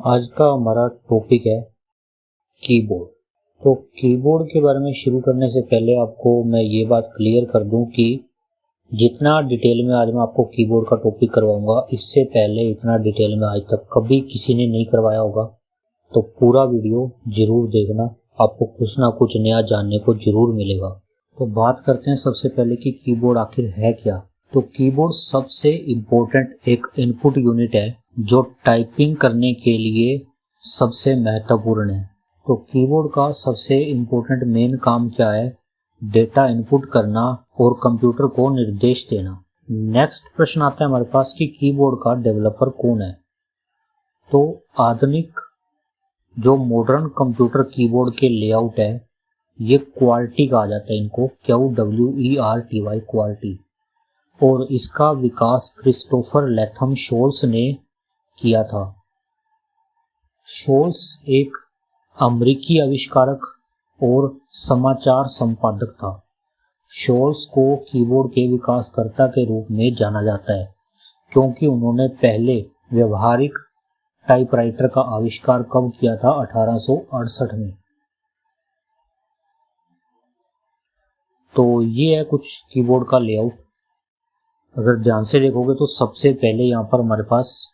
आज का हमारा टॉपिक है कीबोर्ड। तो कीबोर्ड के बारे में शुरू करने से पहले आपको मैं ये बात क्लियर कर दूं कि जितना डिटेल में आज मैं आपको कीबोर्ड का टॉपिक करवाऊंगा, इससे पहले इतना डिटेल में आज तक कभी किसी ने नहीं करवाया होगा। तो पूरा वीडियो जरूर देखना, आपको कुछ ना कुछ नया जानने को जरूर मिलेगा। तो बात करते हैं सबसे पहले कि कीबोर्ड आखिर है क्या। तो कीबोर्ड सबसे इम्पोर्टेंट एक इनपुट यूनिट है जो टाइपिंग करने के लिए सबसे महत्वपूर्ण है। तो कीबोर्ड का सबसे इम्पोर्टेंट मेन काम क्या है? डेटा इनपुट करना और कंप्यूटर को निर्देश देना। नेक्स्ट प्रश्न आता है हमारे पास कि कीबोर्ड का डेवलपर कौन है। तो आधुनिक जो मॉडर्न कंप्यूटर कीबोर्ड के लेआउट है, ये क्वार्टी कहा जाता है इनको, QWERTY क्वार्टी। और इसका विकास क्रिस्टोफर लैथम शोल्स ने किया था। शोल्स एक अमेरिकी आविष्कारक और समाचार संपादक था। शोल्स को कीबोर्ड के विकासकर्ता के रूप में जाना जाता है क्योंकि उन्होंने पहले व्यवहारिक टाइपराइटर का आविष्कार कब किया था? 1868 में। तो ये है कुछ कीबोर्ड का लेआउट। अगर ध्यान से देखोगे तो सबसे पहले यहाँ पर हमारे पास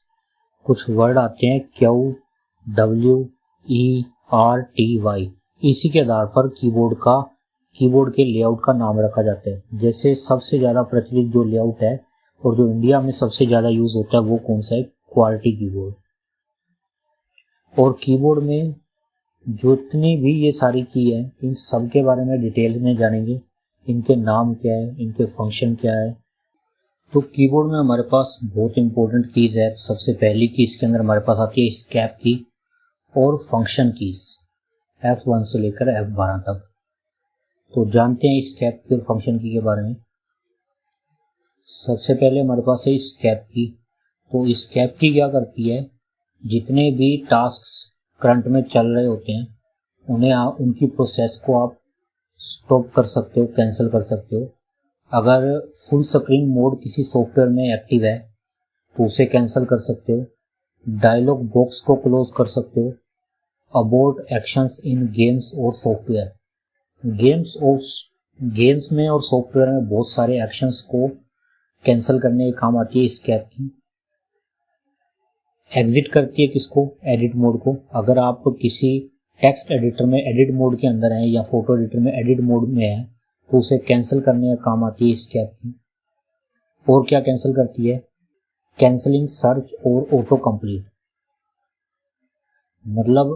कुछ वर्ड आते हैं QWERTY। इसी के आधार पर कीबोर्ड के लेआउट का नाम रखा जाता है। जैसे सबसे ज़्यादा प्रचलित जो लेआउट है और जो इंडिया में सबसे ज़्यादा यूज होता है वो कौन सा है? Corti keyboard. और कीबोर्ड में जितनी भी ये सारी की है, इन सब के बारे में डिटेल में जानेंगे। इनके नाम क्या है, इनके फंक्शन क्या है। तो कीबोर्ड में हमारे पास बहुत इंपॉर्टेंट कीज है। सबसे पहली की इसके अंदर हमारे पास आती है एस्केप की और फंक्शन कीज, F1 से लेकर F12 तक। तो जानते हैं एस्केप की और फंक्शन की के बारे में। सबसे पहले हमारे पास है एस्केप की। तो एस्केप की क्या करती है? जितने भी टास्क्स करंट में चल रहे होते हैं उन्हें उनकी प्रोसेस को आप स्टॉप कर सकते हो, कैंसिल कर सकते हो। अगर फुल स्क्रीन मोड किसी सॉफ्टवेयर में एक्टिव है तो उसे कैंसिल कर सकते हो। डायलॉग बॉक्स को क्लोज कर सकते हो। अबॉर्ट एक्शंस इन गेम्स और सॉफ्टवेयर। गेम्स में और सॉफ्टवेयर में बहुत सारे एक्शंस को कैंसिल करने के काम आती है एस्केप की। एग्जिट करती है किसको? एडिट मोड को। अगर आप किसी टेक्स्ट एडिटर में एडिट मोड के अंदर हैं या फोटो एडिटर में एडिट मोड में है तो उसे कैंसिल करने का काम आती है एस्केप की। और क्या कैंसिल करती है? कैंसलिंग सर्च और ऑटो कंप्लीट। मतलब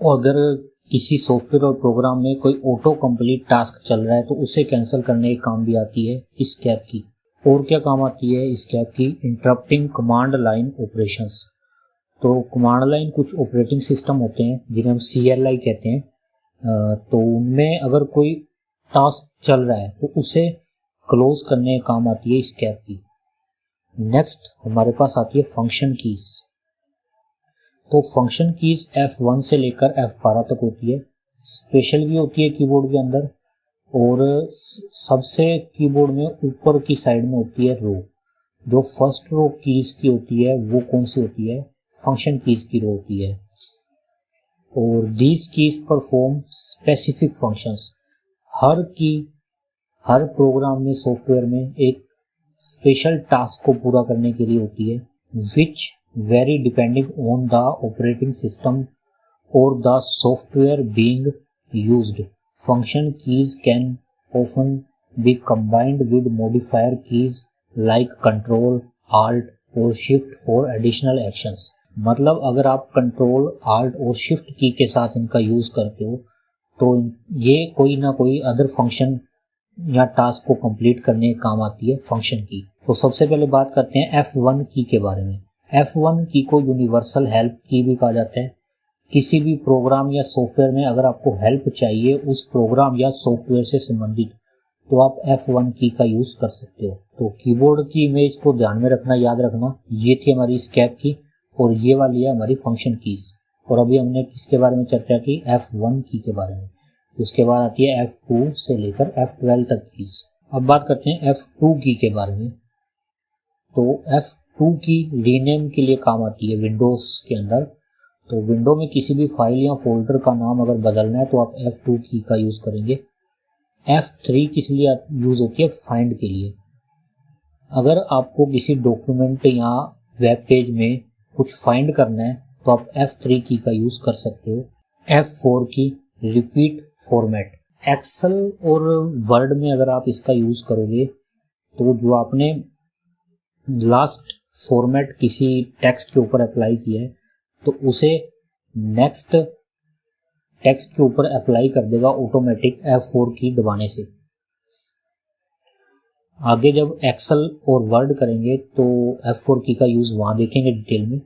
अगर किसी सॉफ्टवेयर और प्रोग्राम में कोई ऑटो कंप्लीट टास्क चल रहा है तो उसे कैंसिल करने के काम भी आती है एस्केप की। और क्या काम आती है एस्केप की? Interrupting command line operations. तो कमांड लाइन कुछ ऑपरेटिंग सिस्टम होते हैं जिन्हें हम CLI कहते हैं। तो उनमें अगर कोई टास्क चल रहा है तो उसे क्लोज करने का काम आती है एस्केप की। नेक्स्ट हमारे पास आती है फंक्शन कीज। तो फंक्शन कीज F1 से लेकर F12 तक होती है। स्पेशल भी होती है कीबोर्ड के अंदर। और सबसे कीबोर्ड में ऊपर की साइड में होती है रो। जो फर्स्ट रो कीज की होती है वो कौन सी होती है? फंक्शन कीज की रो होती है। और these keys perform specific functions. हर प्रोग्राम में, सॉफ्टवेयर में एक स्पेशल टास्क को पूरा करने के लिए होती है, which very depending on the operating system और the software being used. Function keys can often be combined with modifier keys like control, alt और शिफ्ट फॉर एडिशनल एक्शंस। मतलब अगर आप कंट्रोल, आल्ट और शिफ्ट की के साथ इनका यूज करते हो तो ये कोई ना कोई अदर फंक्शन या टास्क को कंप्लीट करने के काम आती है फंक्शन की। तो सबसे पहले बात करते हैं F1 की के बारे में। F1 की को यूनिवर्सल हेल्प की भी कहा जाता है। किसी भी प्रोग्राम या सॉफ्टवेयर में अगर आपको हेल्प चाहिए उस प्रोग्राम या सॉफ्टवेयर से संबंधित तो आप F1 की का यूज कर सकते हो। तो कीबोर्ड की इमेज को ध्यान में रखना, याद रखना। ये थी हमारी एस्केप की और ये वाली है हमारी फंक्शन कीज। और अभी हमने किसके बारे में चर्चा की? F1 की के बारे में। उसके बाद आती है F2 से लेकर F12 तक कीज। अब बात करते हैं F2 की के बारे में। तो F2 की रीनेम के लिए काम आती है विंडोज के अंदर। तो विंडो में किसी भी फाइल या फोल्डर का नाम अगर बदलना है तो आप F2 की का यूज करेंगे। F3 किस लिए यूज होती है? फाइंड के लिए। अगर आपको किसी डॉक्यूमेंट या वेब पेज में कुछ फाइंड करना है तो आप F3 की का यूज कर सकते हो। F4 की रिपीट फॉर्मेट। एक्सेल और वर्ड में अगर आप इसका यूज करोगे तो जो आपने लास्ट फॉर्मेट किसी टेक्स्ट के ऊपर अप्लाई किया है तो उसे नेक्स्ट टेक्स्ट के ऊपर अप्लाई कर देगा ऑटोमेटिक F4 की दबाने से। आगे जब एक्सेल और वर्ड करेंगे तो F4 की का यूज वहां देखेंगे डिटेल में।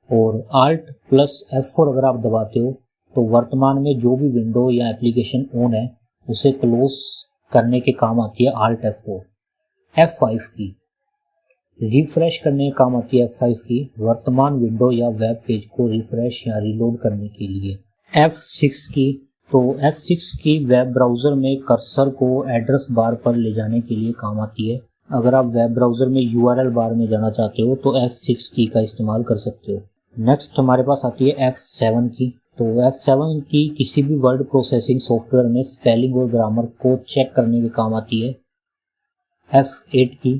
और Alt प्लस F4 अगर आप दबाते हो तो वर्तमान में जो भी विंडो या एप्लीकेशन ऑन है उसे क्लोज करने के काम आती है Alt F4। F5 की रिफ्रेश करने के काम आती है F5 की वर्तमान विंडो या वेब पेज को रिफ्रेश या रीलोड करने के लिए। F6 की तो F6 की वेब ब्राउज़र में कर्सर को एड्रेस बार पर ले जाने के लिए काम आती है। अगर आप वेब ब्राउज़र में URL बार में जाना चाहते हो तो F6 की का इस्तेमाल कर सकते हो। नेक्स्ट हमारे पास आती है F7 की। तो F7 की किसी भी वर्ड प्रोसेसिंग सॉफ्टवेयर में स्पेलिंग और ग्रामर को चेक करने के काम आती है। F8 की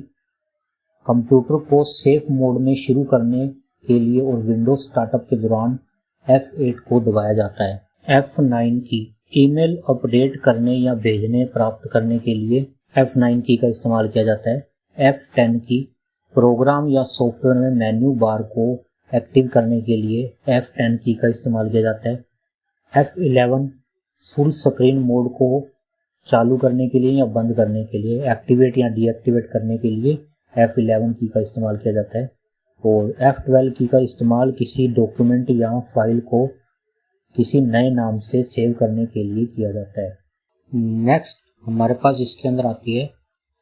कंप्यूटर को सेफ मोड में शुरू करने के लिए और विंडोज स्टार्टअप के दौरान F8 को दबाया जाता है। F9 की ईमेल अपडेट करने या भेजने प्राप्त करने के लिए F9 की का इस्तेमाल किया जाता है। F10 की प्रोग्राम या सॉफ्टवेयर में मेन्यू बार को एक्टिव करने के लिए F10 की का इस्तेमाल किया जाता है। F11 फुल स्क्रीन मोड को चालू करने के लिए या बंद करने के लिए, एक्टिवेट या डीएक्टिवेट करने के लिए F11 की का इस्तेमाल किया जाता है। और F12 की का इस्तेमाल किसी डॉक्यूमेंट या फाइल को किसी नए नाम से सेव करने के लिए किया जाता है। नेक्स्ट हमारे पास इसके अंदर आती है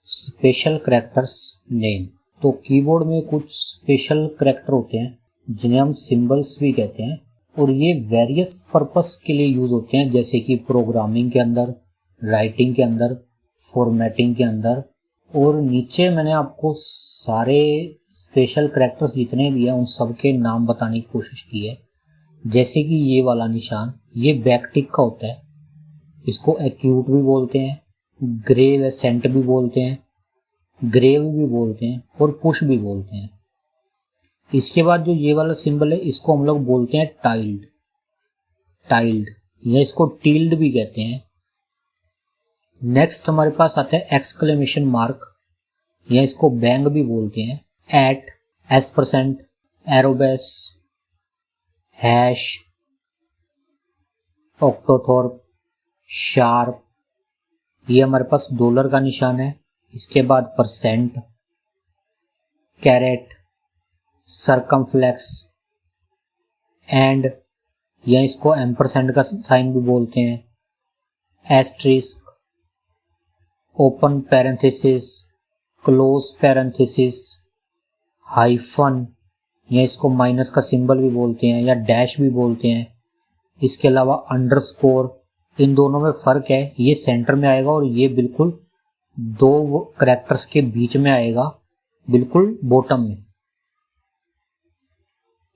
स्पेशल कैरेक्टर्स नेम। तो कीबोर्ड में कुछ स्पेशल कैरेक्टर होते हैं जिन्हें हम सिंबल्स भी कहते हैं और ये वेरियस पर्पस के लिए यूज होते हैं, जैसे कि प्रोग्रामिंग के अंदर, राइटिंग के अंदर, फॉर्मेटिंग के अंदर। और नीचे मैंने आपको सारे स्पेशल कैरेक्टर्स जितने भी हैं उन सब के नाम बताने की कोशिश की है। जैसे कि ये वाला निशान, ये बैकटिक का होता है, इसको एक्यूट भी बोलते हैं, ग्रेव एसेंट भी बोलते हैं, ग्रेव भी बोलते हैं और पुश भी बोलते हैं। इसके बाद जो ये वाला सिंबल है इसको हम लोग बोलते हैं टाइल्ड या इसको टील्ड भी कहते हैं। नेक्स्ट हमारे पास आता है एक्सक्लेमेशन मार्क या इसको बैंग भी बोलते हैं। एट, %, एरोबेस, हैश, ऑक्टोथॉर्प, शार्प, ये हमारे पास डॉलर का निशान है। इसके बाद %, कैरेट, सर्कमफ्लेक्स, एंड या इसको एम्परसेंड का साइन भी बोलते हैं। Asterisk, open parenthesis, close parenthesis, hyphen या इसको माइनस का सिंबल भी बोलते हैं या डैश भी बोलते हैं। इसके अलावा अंडरस्कोर, इन दोनों में फ़र्क है, ये सेंटर में आएगा और ये बिल्कुल दो कैरेक्टर्स के बीच में आएगा, बिल्कुल बॉटम में।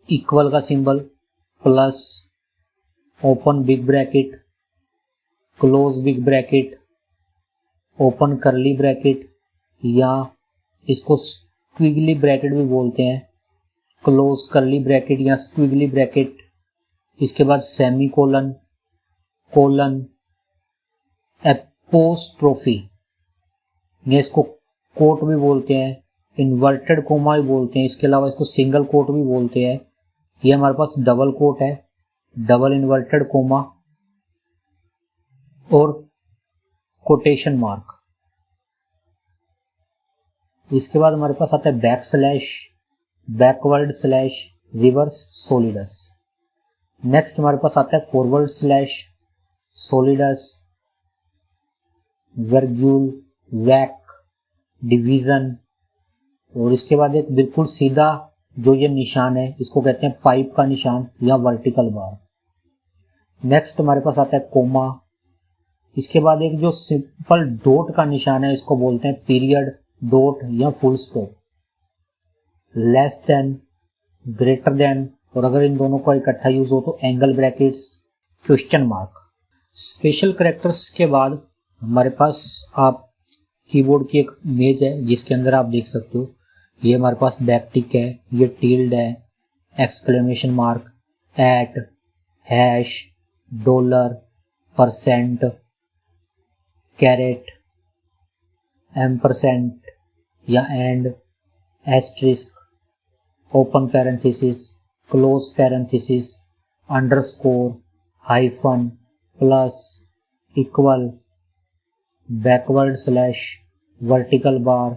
इक्वल का symbol, plus, open big bracket, close big bracket, open करली ब्रैकेट या इसको स्क्विगली ब्रैकेट भी बोलते हैं, क्लोज करली ब्रैकेट या स्क्विगली ब्रैकेट। इसके बाद सेमी कोलन, कोलन, एपोस्ट्रोफी या इसको कोट भी बोलते हैं, इन्वर्टेड कोमा भी बोलते हैं। इसके अलावा इसको सिंगल कोट भी बोलते हैं। ये हमारे पास डबल कोट है, डबल इन्वर्टेड कोमा और कोटेशन मार्क। इसके बाद हमारे पास आता है back slash, backward slash, reverse solidus. Next हमारे पास आता है forward slash, solidus, virgule, whack, division. और इसके बाद एक बिल्कुल सीधा जो ये निशान है इसको कहते हैं पाइप का निशान या वर्टिकल बार। नेक्स्ट हमारे पास आता है कोमा। इसके बाद एक जो सिंपल डॉट का निशान है इसको बोलते हैं पीरियड, डॉट या full stop. Less than, greater than, और अगर इन दोनों का इकट्ठा यूज हो तो angle brackets, question mark. Special characters के बाद हमारे पास आप कीबोर्ड की एक इमेज है जिसके अंदर आप देख सकते हो ये हमारे पास बैकटिक है, ये टिल्ड है, exclamation mark, at, hash, dollar, percent, caret, ampersand या and, asterisk, open parenthesis, close parenthesis, underscore, hyphen, plus, equal, backward slash, vertical bar,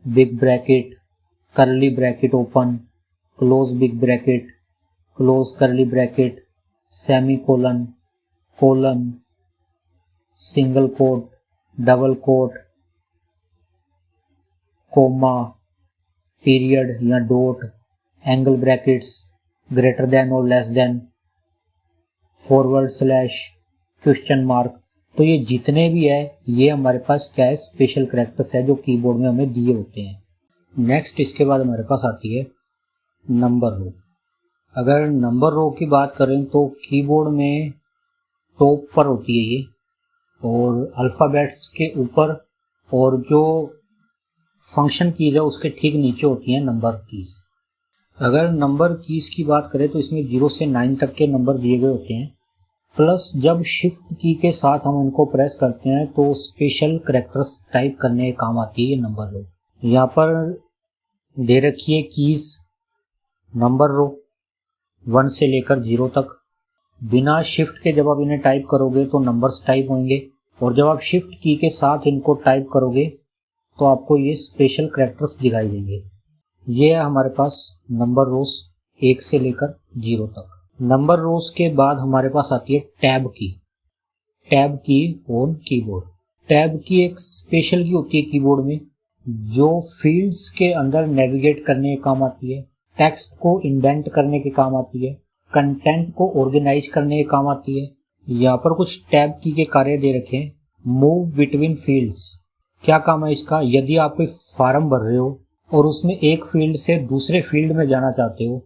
big bracket, curly bracket open, close big bracket, close curly bracket, semicolon, colon, single quote, double quote, comma, period या dot, angle brackets, greater than और less than, forward slash, question mark. तो ये जितने भी है ये हमारे पास क्या है, स्पेशल कैरेक्टर्स है जो कीबोर्ड में हमें दिए होते हैं। नेक्स्ट इसके बाद हमारे पास आती है नंबर रो। अगर नंबर रो की बात करें तो कीबोर्ड में टॉप पर होती है ये, और अल्फ़ाबेट्स के ऊपर और जो फंक्शन कीज है उसके ठीक नीचे होती हैं नंबर कीज। अगर नंबर कीज की बात करें तो इसमें 0 से 9 तक के नंबर दिए गए होते हैं, प्लस जब शिफ्ट की के साथ हम उनको प्रेस करते हैं तो स्पेशल कैरेक्टर्स टाइप करने के काम आती है ये नंबर रो। यहाँ पर दे रखी है कीज नंबर रो 1 से लेकर 0 तक। बिना शिफ्ट के जब आप इन्हें टाइप करोगे तो नंबर्स टाइप होंगे, और जब आप शिफ्ट की के साथ इनको टाइप करोगे तो आपको ये स्पेशल कैरेक्टर्स दिखाई देंगे। ये है हमारे पास नंबर रोज 1 से लेकर 0 तक। नंबर रोज के बाद हमारे पास आती है टैब की। टैब की ऑन कीबोर्ड। टैब की एक स्पेशल की होती है कीबोर्ड में जो फील्ड्स के अंदर नेविगेट करने के काम आती है, टेक्स्ट को इंडेंट करने के काम आती है, कंटेंट को ऑर्गेनाइज करने के काम आती है। यहाँ पर कुछ टैब की के कार्य दे रखे हैं। मूव बिटवीन फील्ड्स, क्या काम है इसका? यदि आप कोई फार्म भर रहे हो और उसमें एक फील्ड से दूसरे फील्ड में जाना चाहते हो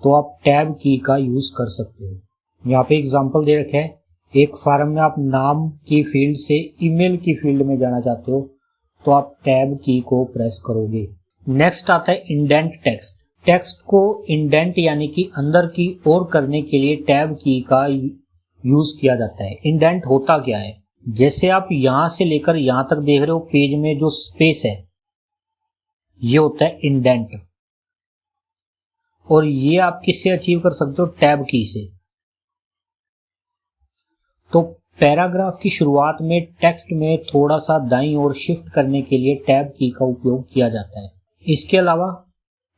तो आप टैब की का यूज कर सकते हो। यहाँ पे एग्जांपल दे रखे हैं, एक फार्म में आप नाम की फील्ड से ईमेल की फील्ड में जाना चाहते हो तो आप टैब की को प्रेस करोगे। नेक्स्ट आता है इंडेंट टेक्स्ट। टेक्स्ट को इंडेंट यानी कि अंदर की ओर करने के लिए टैब की का यूज किया जाता है। इंडेंट होता क्या है? जैसे आप यहां से लेकर यहां तक देख रहे हो पेज में जो स्पेस है ये होता है इंडेंट, और ये आप किससे अचीव कर सकते हो? टैब की से। तो पैराग्राफ की शुरुआत में टेक्स्ट में थोड़ा सा दाईं ओर शिफ्ट करने के लिए टैब की का उपयोग किया जाता है। इसके अलावा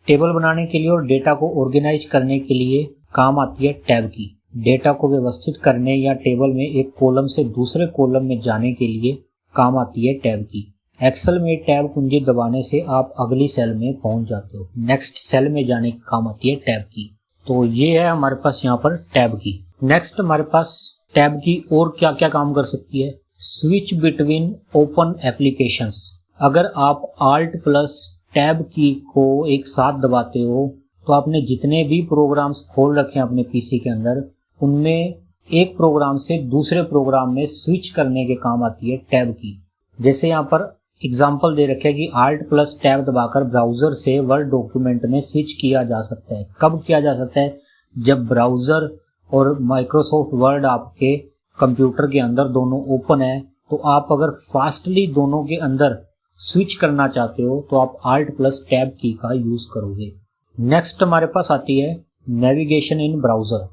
टेबल बनाने के लिए और डेटा को ऑर्गेनाइज करने के लिए काम आती है टैब की। डेटा को व्यवस्थित करने या टेबल में एक कॉलम से दूसरे कॉलम में जाने के लिए काम आती है टैब की। एक्सेल में टैब कुंजी दबाने से आप अगली सेल में पहुंच जाते हो, नेक्स्ट सेल में जाने के काम आती है टैब की। तो ये है हमारे पास यहाँ पर टैब की। नेक्स्ट हमारे पास टैब की और क्या क्या काम कर सकती है? Switch between open applications. अगर आप Alt प्लस टैब की को एक साथ दबाते हो तो आपने जितने भी प्रोग्राम्स खोल रखे हैं अपने पीसी के अंदर उनमें एक प्रोग्राम से दूसरे प्रोग्राम में स्विच करने के काम आती है टैब की। जैसे यहाँ पर एग्जाम्पल दे रखे है कि Alt प्लस टैब दबाकर ब्राउजर से वर्ड डॉक्यूमेंट में स्विच किया जा सकता है। कब किया जा सकता है? जब ब्राउजर और माइक्रोसॉफ्ट वर्ड आपके कंप्यूटर के अंदर दोनों ओपन है, तो आप अगर फास्टली दोनों के अंदर स्विच करना चाहते हो तो आप Alt प्लस टैब की का यूज करोगे। नेक्स्ट हमारे पास आती है नेविगेशन इन ब्राउजर।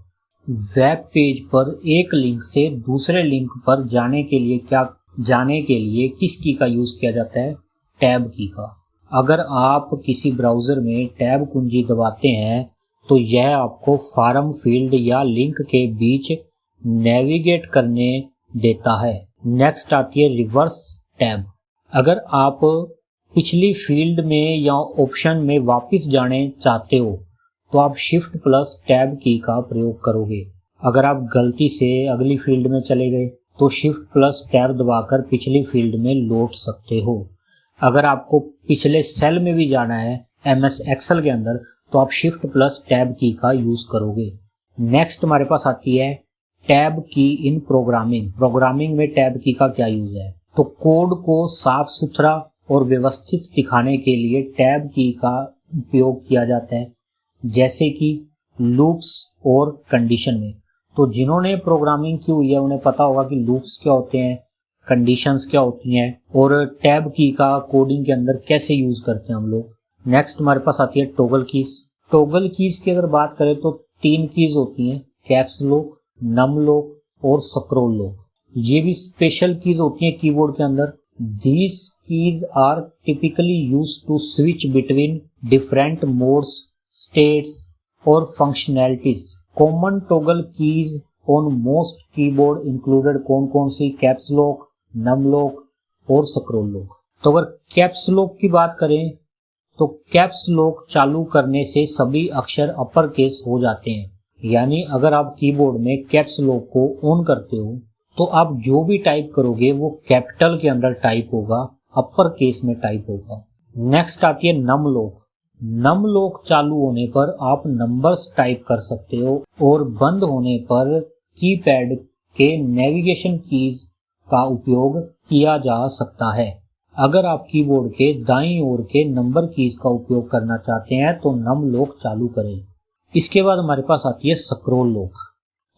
वेब पेज पर एक लिंक से दूसरे लिंक पर जाने के लिए किस की का यूज किया जाता है? टैब की का। अगर आप किसी ब्राउजर में टैब कुंजी दबाते हैं तो यह आपको फार्म फील्ड या लिंक के बीच नेविगेट करने देता है। नेक्स्ट आती है रिवर्स टैब। अगर आप पिछली फील्ड में या ऑप्शन में वापस जाने चाहते हो तो आप शिफ्ट प्लस टैब की का प्रयोग करोगे। अगर आप गलती से अगली फील्ड में चले गए तो शिफ्ट प्लस टैब दबाकर पिछली फील्ड में लौट सकते हो। अगर आपको पिछले सेल में भी जाना है MS एक्सेल के अंदर तो आप शिफ्ट प्लस टैब की का यूज करोगे। नेक्स्ट हमारे पास आती है टैब की इन प्रोग्रामिंग। प्रोग्रामिंग में टैब की का क्या यूज है? तो कोड को साफ सुथरा और व्यवस्थित दिखाने के लिए टैब की का उपयोग किया जाता है, जैसे कि लूप्स और कंडीशन में। तो जिन्होंने प्रोग्रामिंग की हुई है उन्हें पता होगा कि लूप्स क्या होते हैं, कंडीशंस क्या होती हैं और टैब की का कोडिंग के अंदर कैसे यूज करते हैं हम लोग। नेक्स्ट हमारे पास आती है टॉगल कीज। टॉगल कीज की अगर बात करें तो 3 कीज होती हैं, कैप्स लॉक, नम लॉक और स्क्रॉल लॉक। ये भी स्पेशल कीज होती हैं कीबोर्ड के अंदर। These keys are typically used to switch between different modes, states or functionalities. Common toggle keys on most keyboard included कौन सी? कैप्स लॉक, नम लॉक और scroll lock. तो अगर कैप्स लॉक की बात करें तो कैप्स लॉक चालू करने से सभी अक्षर अपर केस हो जाते हैं। यानी अगर आप कीबोर्ड में कैप्स लॉक को ऑन करते हो तो आप जो भी टाइप करोगे वो कैपिटल के अंदर टाइप होगा, अपर केस में टाइप होगा। नेक्स्ट आती है नम लॉक। नम लॉक चालू होने पर आप नंबर्स टाइप कर सकते हो और बंद होने पर कीपैड के नेविगेशन कीज का उपयोग किया जा सकता है। अगर आप कीबोर्ड के दाईं ओर के नंबर कीज का उपयोग करना चाहते हैं तो नम लॉक चालू करें। इसके बाद हमारे पास आती है स्क्रॉल लॉक।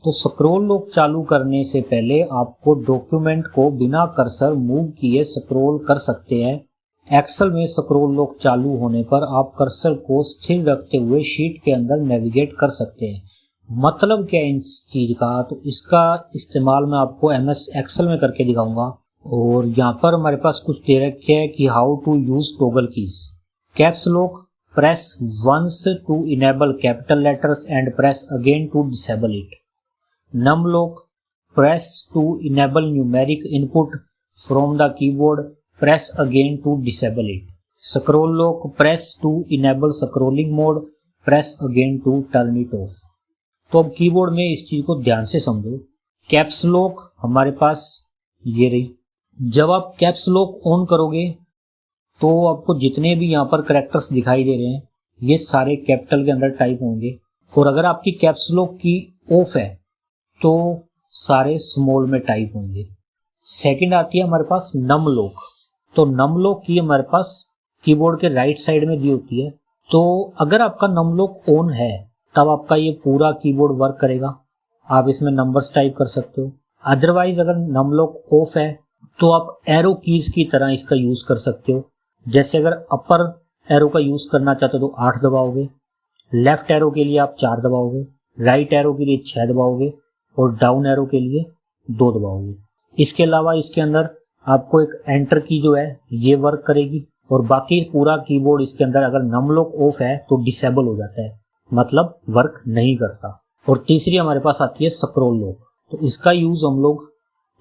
तो स्क्रॉल लॉक चालू करने से पहले आपको डॉक्यूमेंट को बिना कर्सर मूव किए स्क्रॉल कर सकते हैं। एक्सेल में स्क्रॉल लॉक चालू होने पर आप कर्सर को स्थिर रखते हुए शीट के अंदर नेविगेट कर सकते हैं। मतलब क्या है इस चीज का? तो इसका इस्तेमाल मैं आपको MS एक्सेल में करके दिखाऊंगा। और यहाँ पर हमारे पास कुछ दे रखे है कि how to use toggle keys. Caps lock, press once to enable capital letters and press again to disable it. Num lock, press to enable numeric input from the keyboard, press again to disable it. Scroll lock, press to enable scrolling mode, press again to turn it off. तो अब keyboard में इस चीज को ध्यान से समझो। Caps lock हमारे पास ये रही। जब आप कैप्स लॉक ऑन करोगे तो आपको जितने भी यहाँ पर कैरेक्टर्स दिखाई दे रहे हैं ये सारे कैपिटल के अंदर टाइप होंगे, और अगर आपकी कैप्स लॉक की ऑफ है तो सारे स्मॉल में टाइप होंगे। सेकंड आती है हमारे पास नम लॉक। तो नम लॉक की हमारे पास कीबोर्ड के राइट साइड में दी होती है। तो अगर आपका नम लॉक ऑन है तब आपका ये पूरा कीबोर्ड वर्क करेगा, आप इसमें नंबर्स टाइप कर सकते हो। अदरवाइज अगर नम लॉक ऑफ है तो आप एरो कीज की तरह इसका यूज कर सकते हो। जैसे अगर अपर एरो का यूज करना चाहते हो तो 8 दबाओगे, लेफ्ट एरो के लिए आप 4 दबाओगे, राइट एरो के लिए 6 दबाओगे और डाउन एरो के लिए 2 दबाओगे। इसके अलावा इसके अंदर आपको एक एंटर की जो है ये वर्क करेगी, और बाकी पूरा कीबोर्ड इसके अंदर अगर नम लॉक ऑफ है तो डिसेबल हो जाता है, मतलब वर्क नहीं करता। और तीसरी हमारे पास आती है स्क्रॉल लॉक। तो इसका यूज हम लोग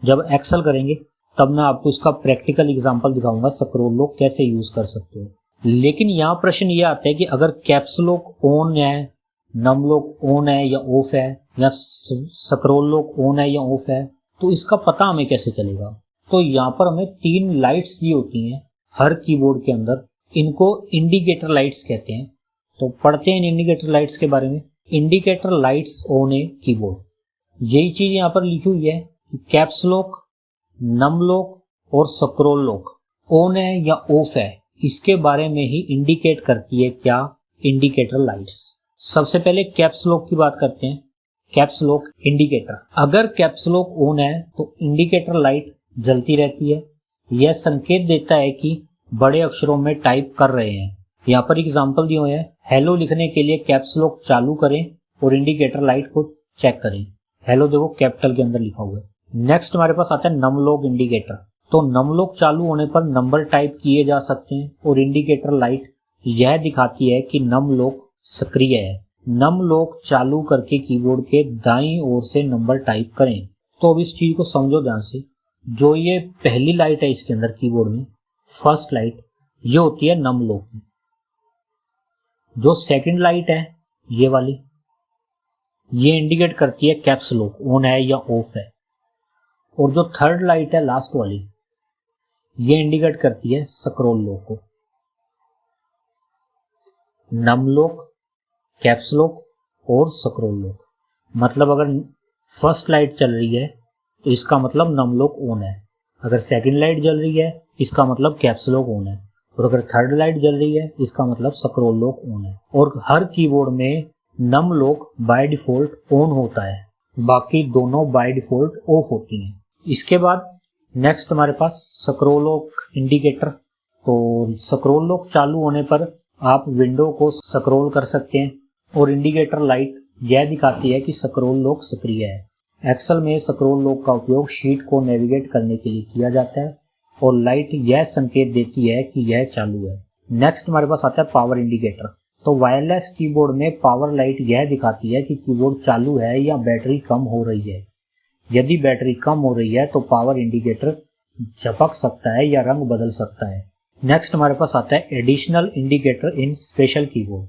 जब एक्सेल करेंगे तब मैं आपको इसका प्रैक्टिकल एग्जांपल दिखाऊंगा स्क्रॉल लॉक कैसे यूज कर सकते हो। लेकिन यहाँ प्रश्न ये आता है कि अगर कैप्स लॉक ऑन है, नम लॉक ऑन है या ऑफ है, या स्क्रॉल लॉक ऑन है या ऑफ है, तो इसका पता हमें कैसे चलेगा? तो यहाँ पर हमें 3 लाइट्स दी होती हैं हर कीबोर्ड के अंदर। इनको इंडिकेटर लाइट्स कहते हैं। तो पढ़ते हैं इन इंडिकेटर लाइट्स के बारे में। Indicator lights on a keyboard, यही चीज यहाँ पर लिखी हुई है कि कैप्स लॉक, नम लॉक और स्क्रॉल लॉक ऑन है या ऑफ है, इसके बारे में ही इंडिकेट करती है क्या? Indicator lights. सबसे पहले कैप्स लॉक की बात करते हैं। कैप्स लॉक इंडिकेटर, अगर कैप्स लॉक ऑन है तो इंडिकेटर लाइट जलती रहती है। यह संकेत देता है कि बड़े अक्षरों में टाइप कर रहे हैं। यहाँ पर एग्जांपल दिए हुए हैं। हेलो लिखने के लिए कैप्स लॉक चालू करें और इंडिकेटर लाइट को चेक करें। हेलो देखो कैपिटल के अंदर लिखा हुआ है। नेक्स्ट हमारे पास आता है नम लॉक इंडिकेटर। तो नम लॉक चालू होने पर नंबर टाइप किए जा सकते हैं और इंडिकेटर लाइट यह दिखाती है कि नम लॉक सक्रिय है। नम लॉक चालू करके कीबोर्ड के दाईं ओर से नंबर टाइप करें। तो अब इस चीज को समझो ध्यान से। जो ये पहली लाइट है इसके अंदर कीबोर्ड में, फर्स्ट लाइट, ये होती है नम लॉक में। जो सेकंड लाइट है ये वाली, ये इंडिकेट करती है कैप्स लॉक ऑन है या ऑफ है। और जो थर्ड लाइट है लास्ट वाली, ये इंडिकेट करती है स्क्रॉल लॉक को। नम लॉक, कैप्स लॉक और स्क्रॉल लॉक। मतलब अगर फर्स्ट लाइट चल रही है तो इसका मतलब नम लॉक ऑन है, अगर सेकंड लाइट जल रही है इसका मतलब कैप्स लॉक ऑन है, और अगर थर्ड लाइट जल रही है इसका मतलब स्क्रॉल लॉक ऑन है। और हर कीबोर्ड में num lock by default on होता है, बाकी दोनों बाय डिफॉल्ट ऑफ होती हैं। इसके बाद नेक्स्ट हमारे पास स्क्रॉल लॉक इंडिकेटर। तो स्क्रॉल लॉक चालू होने पर आप विंडो को स्क्रॉल कर सकते हैं और इंडिकेटर लाइट यह दिखाती है कि स्क्रॉल लॉक सक्रिय है। एक्सेल में स्क्रॉल लॉक का उपयोग शीट को नेविगेट करने के लिए किया जाता है और लाइट यह संकेत देती है कि यह चालू है। नेक्स्ट हमारे पास आता है पावर इंडिकेटर। तो वायरलेस कीबोर्ड में पावर लाइट यह दिखाती है कि कीबोर्ड चालू है या बैटरी कम हो रही है। यदि बैटरी कम हो रही है तो पावर इंडिकेटर झपक सकता है या रंग बदल सकता है। नेक्स्ट हमारे पास आता है एडिशनल इंडिकेटर इन स्पेशल कीबोर्ड।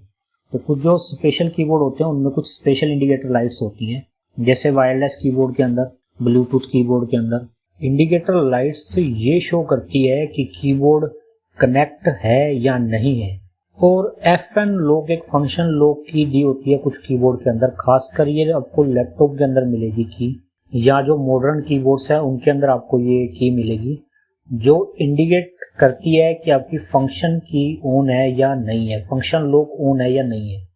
तो कुछ जो स्पेशल कीबोर्ड होते हैं उनमें कुछ स्पेशल इंडिकेटर लाइट्स होती हैं, जैसे वायरलेस कीबोर्ड के अंदर, ब्लूटूथ कीबोर्ड के अंदर। इंडिकेटर लाइट्स ये शो करती है कि कीबोर्ड कनेक्ट है या नहीं है। और FN लॉक एक फंक्शन लॉक की दी होती है कुछ कीबोर्ड के अंदर, खासकर ये आपको लैपटॉप के अंदर मिलेगी की, या जो मॉडर्न कीबोर्ड्स है उनके अंदर आपको ये की मिलेगी, जो इंडिकेट करती है कि आपकी फंक्शन की ऑन है या नहीं है, फंक्शन लॉक ऑन है या नहीं है।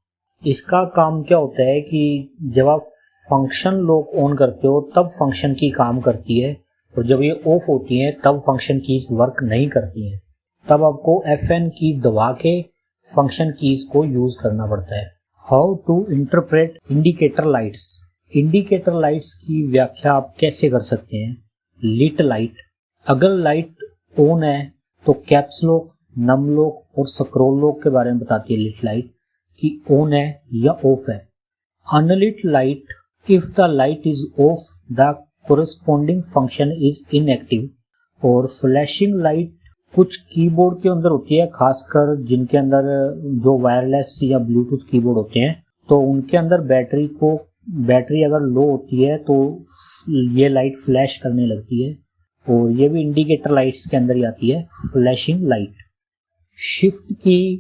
इसका काम क्या होता है कि जब आप फंक्शन लॉक ऑन करते हो तब फंक्शन की काम करती है, और जब ये ऑफ होती है तब फंक्शन कीज वर्क नहीं करती हैं। तब आपको FN की दबा के फंक्शन कीज को यूज करना पड़ता है। How to interpret indicator lights. Indicator lights की व्याख्या आप कैसे कर सकते हैं। लिट लाइट, अगर लाइट ऑन है तो कैप्स लॉक, नम लॉक और स्क्रॉल लॉक के बारे में बताती है लिट लाइट कि ऑन है या ऑफ है। Unlit light, if the light is off the corresponding function is inactive. और फ्लैशिंग लाइट कुछ कीबोर्ड के अंदर होती है, खासकर जिनके अंदर जो वायरलेस या ब्लूटूथ कीबोर्ड होते हैं तो उनके अंदर बैटरी अगर लो होती है तो ये लाइट फ्लैश करने लगती है, और ये भी इंडिकेटर लाइट्स के अंदर ही आती है, फ्लैशिंग लाइट। शिफ्ट की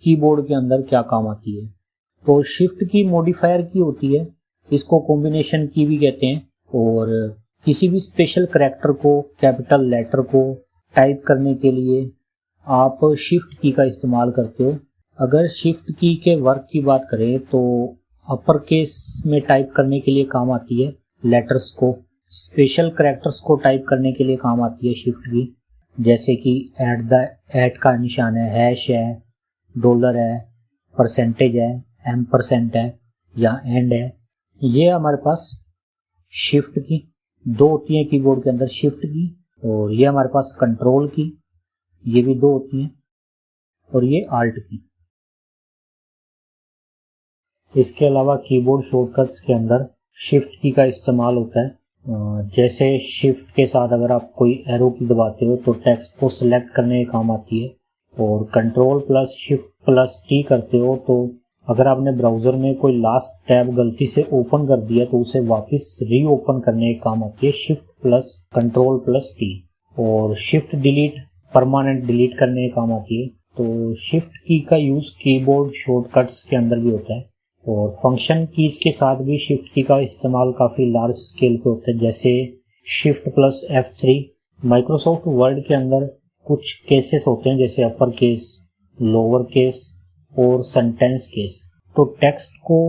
कीबोर्ड के अंदर क्या काम आती है। तो शिफ्ट की मॉडिफायर की होती है, इसको कॉम्बिनेशन की भी कहते हैं, और किसी भी स्पेशल करैक्टर को, कैपिटल लेटर को टाइप करने के लिए आप शिफ्ट की का इस्तेमाल करते हो। अगर शिफ्ट की के वर्क की बात करें तो अपर केस में टाइप करने के लिए काम आती है लेटर्स को, स्पेशल करैक्टर्स को टाइप करने के लिए काम आती है शिफ्ट की, जैसे कि ऐट का निशान है, हैश है, डॉलर है, परसेंटेज है, %% है या एंड है। ये हमारे पास शिफ्ट की दो होती है कीबोर्ड के अंदर, शिफ्ट की, और ये हमारे पास कंट्रोल की, ये भी दो होती हैं, और ये आल्ट की। इसके अलावा कीबोर्ड शॉर्टकट्स के अंदर शिफ्ट की का इस्तेमाल होता है। जैसे शिफ्ट के साथ अगर आप कोई एरो की दबाते हो तो टेक्स्ट को सिलेक्ट करने का काम आती है, और control plus shift plus T करते हो तो अगर आपने ब्राउज़र में कोई लास्ट टैब गलती से ओपन कर दिया तो उसे वापस रीओपन करने का काम आती है shift plus control plus T. और शिफ्ट डिलीट परमानेंट डिलीट करने का काम आती है। तो शिफ्ट की का यूज़ कीबोर्ड शॉर्टकट्स के अंदर भी होता है, और फंक्शन कीज के साथ भी शिफ्ट की का इस्तेमाल काफ़ी लार्ज स्केल पे होता है, जैसे shift plus F3। Microsoft word के अंदर कुछ केसेस होते हैं जैसे अपर केस, लोअर केस और सेंटेंस केस। तो टेक्स्ट को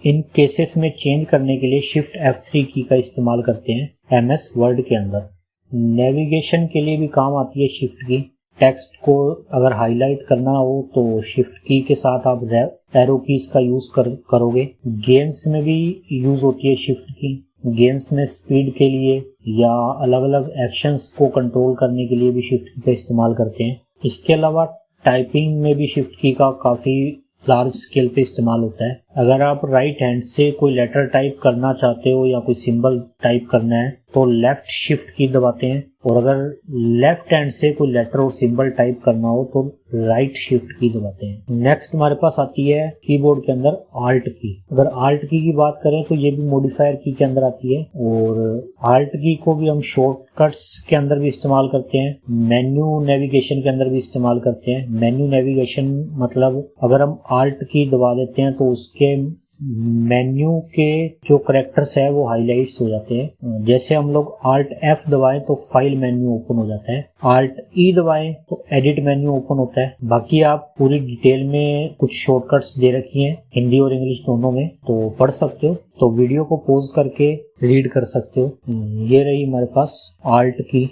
इन केसेस में चेंज करने के लिए शिफ्ट F3 की का इस्तेमाल करते हैं MS वर्ड के अंदर। नेविगेशन के लिए भी काम आती है शिफ्ट की। टेक्स्ट को अगर हाईलाइट करना हो तो शिफ्ट की के साथ आप एरो कीज का यूज करोगे। गेम्स में भी यूज होती है शिफ्ट की। गेम्स में स्पीड के लिए या अलग अलग एक्शंस को कंट्रोल करने के लिए भी शिफ्ट की का इस्तेमाल करते हैं। इसके अलावा टाइपिंग में भी शिफ्ट की का काफ़ी लार्ज स्केल पे इस्तेमाल होता है। अगर आप राइट हैंड से कोई लेटर टाइप करना चाहते हो या कोई सिंबल टाइप करना है तो लेफ्ट शिफ्ट की दबाते हैं, और अगर लेफ्ट हैंड से कोई लेटर और सिंबल टाइप करना हो तो राइट शिफ्ट की दबाते हैं। नेक्स्ट हमारे पास आती है कीबोर्ड के अंदर आल्ट की। अगर आल्ट की बात करें तो ये भी मॉडिफायर की के अंदर आती है और आल्ट की को भी हम शॉर्टकट्स के अंदर भी इस्तेमाल करते हैं, मेन्यू नेविगेशन के अंदर भी इस्तेमाल करते हैं। मेन्यू नेविगेशन मतलब अगर हम आल्ट की दबा देते हैं तो उसके मेन्यू के जो कैरेक्टर्स है वो हाईलाइट्स हो जाते हैं। जैसे हम लोग Alt F दबाएं तो फाइल मेन्यू ओपन हो जाता है, Alt E दबाएं तो एडिट मेन्यू ओपन होता है। बाकी आप पूरी डिटेल में कुछ शॉर्टकट्स दे रखी हैं हिंदी और इंग्लिश दोनों में, तो पढ़ सकते हो, तो वीडियो को पॉज करके रीड कर सकते हो। ये रही हमारे पास Alt की।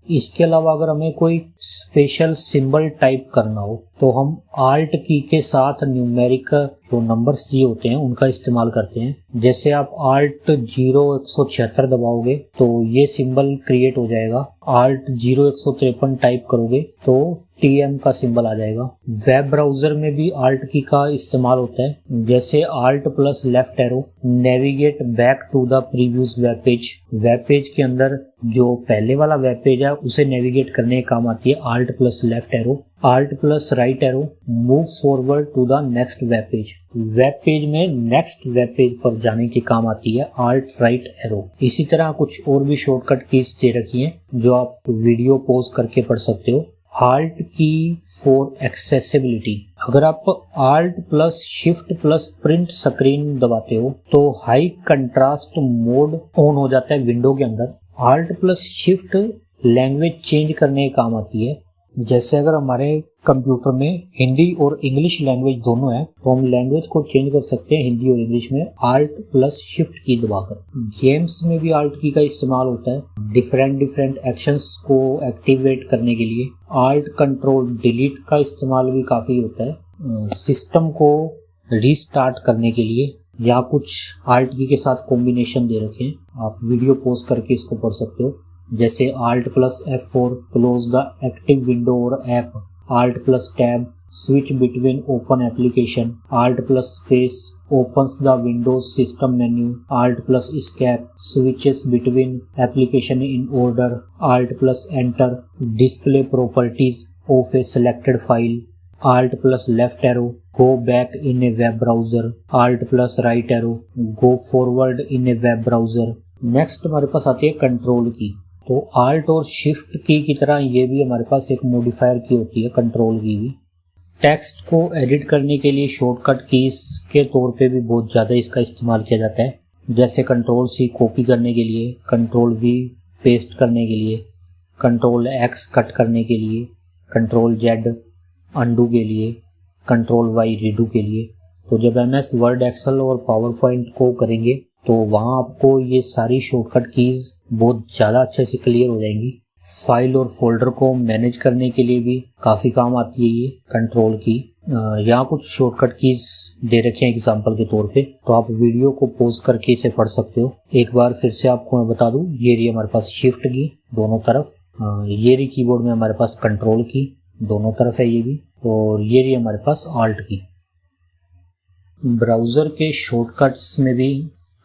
इसके अलावा अगर हमें कोई स्पेशल सिंबल टाइप करना हो तो हम आल्ट की के साथ न्यूमेरिक जो नंबर्स दिए होते हैं उनका इस्तेमाल करते हैं। जैसे आप आल्ट 0176 दबाओगे तो ये सिंबल क्रिएट हो जाएगा। आल्ट 0153 टाइप करोगे तो TM का सिंबल आ जाएगा। वेब ब्राउजर में भी आल्ट की का इस्तेमाल होता है। जैसे alt plus left arrow navigate back to the previous web page. Web page के अंदर जो पहले वाला वेब पेज है उसे नेविगेट करने के काम आती है alt plus left arrow. Alt plus right arrow move forward to the next web page. Web page में नेक्स्ट वेब पेज पर जाने के काम आती है आल्ट राइट एरो। इसी तरह कुछ और भी शॉर्टकट कीज दे रखी हैं जो आप वीडियो पॉज करके पढ़ सकते हो। Alt की फॉर एक्सेसिबिलिटी। अगर आप Alt plus shift plus print screen दबाते हो तो हाई कंट्रास्ट मोड ऑन हो जाता है विंडो के अंदर। Alt plus shift language change करने के काम आती है। जैसे अगर हमारे कंप्यूटर में हिंदी और इंग्लिश लैंग्वेज दोनों है तो हम लैंग्वेज को चेंज कर सकते हैं हिंदी और इंग्लिश में Alt प्लस शिफ्ट की दबाकर। गेम्स में भी Alt की का इस्तेमाल होता है डिफरेंट एक्शंस को एक्टिवेट करने के लिए। Alt कंट्रोल डिलीट का इस्तेमाल भी काफ़ी होता है सिस्टम को रीस्टार्ट करने के लिए। या कुछ Alt की के साथ कॉम्बिनेशन दे रखे हैं, आप वीडियो पॉज करके इसको पढ़ सकते हो। जैसे Alt plus F4 close the active window और app. Alt plus tab switch between open application. Alt plus space opens the Windows system menu. Alt plus escape switches between application in order. Alt plus enter display properties of a selected file. Alt plus left arrow go back in a web browser. Alt plus right arrow go forward in a web browser. Next हमारे पास आती है control की। तो Alt और shift की तरह ये भी हमारे पास एक मॉडिफायर की होती है कंट्रोल की भी। टेक्स्ट को एडिट करने के लिए शॉर्टकट कीज के तौर पे भी बहुत ज़्यादा इसका इस्तेमाल किया जाता है। जैसे कंट्रोल C कॉपी करने के लिए, कंट्रोल V पेस्ट करने के लिए, कंट्रोल X कट करने के लिए, कंट्रोल Z अंडू के लिए, कंट्रोल Y रीडू के लिए। तो जब MS वर्ड एक्सेल और पावर पॉइंट को करेंगे तो वहाँ आपको ये सारी शॉर्टकट कीज बहुत ज़्यादा अच्छे से क्लियर हो जाएंगी। फाइल और फोल्डर को मैनेज करने के लिए भी काफ़ी काम आती है ये कंट्रोल की। यहाँ कुछ शॉर्टकट कीज दे रखे हैं एग्जांपल के तौर पे, तो आप वीडियो को पॉज करके इसे पढ़ सकते हो। एक बार फिर से आपको मैं बता दूं, ये रही हमारे पास शिफ्ट की दोनों तरफ, ये रही कीबोर्ड में हमारे पास कंट्रोल की दोनों तरफ है ये भी, और ये रही हमारे पास आल्ट की। ब्राउज़र के शॉर्टकट्स में भी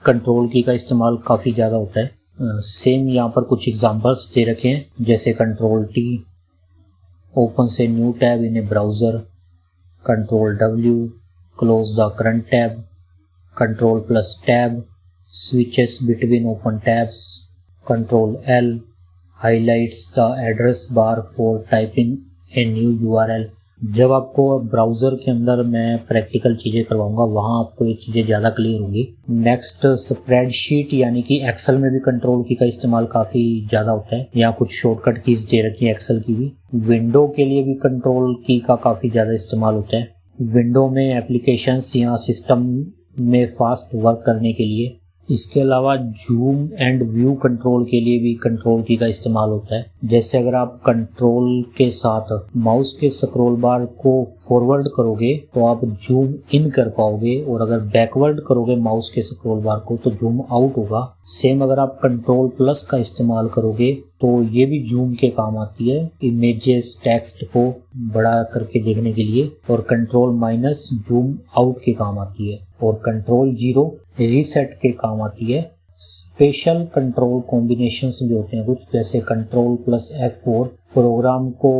कंट्रोल की का इस्तेमाल काफ़ी ज़्यादा होता है। सेम यहाँ पर कुछ एग्जांपल्स दे रखे हैं, जैसे कंट्रोल T ओपन से new tab in A browser, control W close the current tab, control plus tab switches between open tabs, control L highlights the address bar for typing a new URL। जब आपको browser के अंदर मैं practical चीज़ें करवाऊंगा वहाँ आपको ये चीज़ें ज़्यादा क्लियर होंगी। नेक्स्ट स्प्रेडशीट यानी कि एक्सेल में भी कंट्रोल की का इस्तेमाल काफ़ी ज़्यादा होता है। यहाँ कुछ शॉर्टकट कीज दे रखी है एक्सेल की भी। विंडो के लिए भी कंट्रोल की का काफ़ी ज़्यादा इस्तेमाल होता है। विंडो में एप्लीकेशंस या सिस्टम में फास्ट वर्क करने के लिए। इसके अलावा जूम एंड व्यू कंट्रोल के लिए भी कंट्रोल की का इस्तेमाल होता है। जैसे अगर आप कंट्रोल के साथ माउस के स्क्रॉल बार को फॉरवर्ड करोगे तो आप जूम इन कर पाओगे, और अगर बैकवर्ड करोगे माउस के स्क्रॉल बार को तो जूम आउट होगा। सेम अगर आप कंट्रोल प्लस का इस्तेमाल करोगे तो ये भी जूम के काम आती है, इमेजेस टेक्स्ट को बड़ा करके देखने के लिए, और कंट्रोल माइनस जूम आउट के काम आती है, और कंट्रोल 0 रीसेट के काम आती है स्पेशल कंट्रोल कॉम्बिनेशंस भी होते हैं कुछ, जैसे कंट्रोल प्लस F4 प्रोग्राम को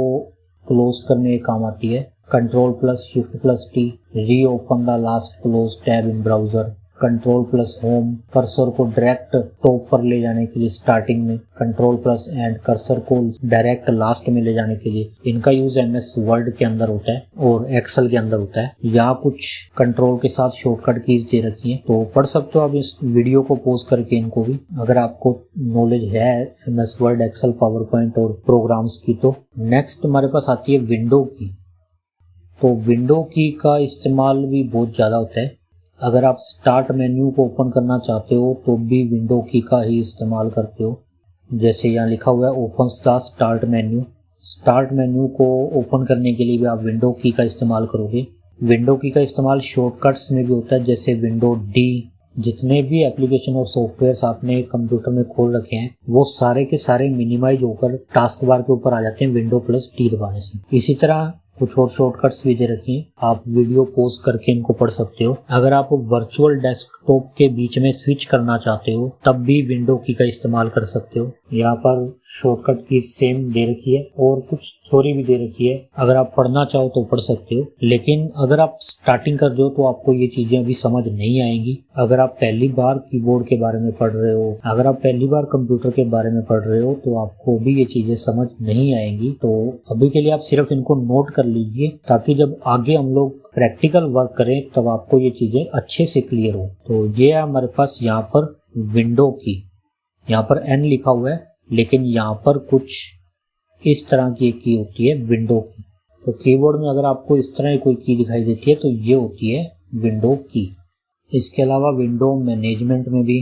क्लोज करने के काम आती है, control plus shift plus T reopen the last close tab in browser, control plus home cursor को डायरेक्ट टॉप पर ले जाने के लिए स्टार्टिंग में, कंट्रोल प्लस एंड कर्सर को डायरेक्ट लास्ट में ले जाने के लिए। इनका यूज MS वर्ड के अंदर होता है और एक्सेल के अंदर होता है। यहाँ कुछ कंट्रोल के साथ शॉर्टकट कीज दे रखी हैं, तो पढ़ सकते हो आप इस वीडियो को पॉज करके इनको भी, अगर आपको नॉलेज है MS Word, Excel, PowerPoint और प्रोग्राम्स की। तो नेक्स्ट हमारे पास आती है विंडो की। तो विंडो की का इस्तेमाल भी बहुत ज़्यादा होता है। अगर आप स्टार्ट मेन्यू को ओपन करना चाहते हो तो भी विंडो की का ही इस्तेमाल करते हो। जैसे यहाँ लिखा हुआ है opens the start menu. Start menu को ओपन करने के लिए भी आप विंडो की का इस्तेमाल करोगे। विंडो की का इस्तेमाल शॉर्टकट्स में भी होता है, जैसे विंडो D। जितने भी एप्लीकेशन और सॉफ्टवेयर्स आपने कंप्यूटर में खोल रखे हैं वो सारे के सारे मिनिमाइज होकर टास्क बार के ऊपर आ जाते हैं विंडो प्लस T दबाने से। इसी तरह कुछ और शॉर्टकट्स भी दे रखी हैं, आप वीडियो पॉज करके इनको पढ़ सकते हो। अगर आप वर्चुअल डेस्कटॉप के बीच में स्विच करना चाहते हो तब भी विंडो की का इस्तेमाल कर सकते हो। यहाँ पर शॉर्टकट की सेम दे रखी है और कुछ थ्योरी भी दे रखी है, अगर आप पढ़ना चाहो तो पढ़ सकते हो। लेकिन अगर आप स्टार्टिंग कर रहे हो तो आपको ये चीजें अभी समझ नहीं आएंगी। अगर आप पहली बार कीबोर्ड के बारे में पढ़ रहे हो, अगर आप पहली बार कंप्यूटर के बारे में पढ़ रहे हो तो आपको भी ये चीजें समझ नहीं आएंगी। तो अभी के लिए आप सिर्फ इनको नोट कर लीजिए, ताकि जब आगे हम लोग प्रैक्टिकल वर्क करें तब आपको ये चीजें अच्छे से क्लियर हो। तो ये है हमारे पास यहाँ पर विंडो की। यहाँ पर N लिखा हुआ है लेकिन यहाँ पर कुछ इस तरह की एक की होती है विंडो की। तो कीबोर्ड में अगर आपको इस तरह की कोई की दिखाई देती है तो ये होती है विंडो की। इसके अलावा विंडो मैनेजमेंट में भी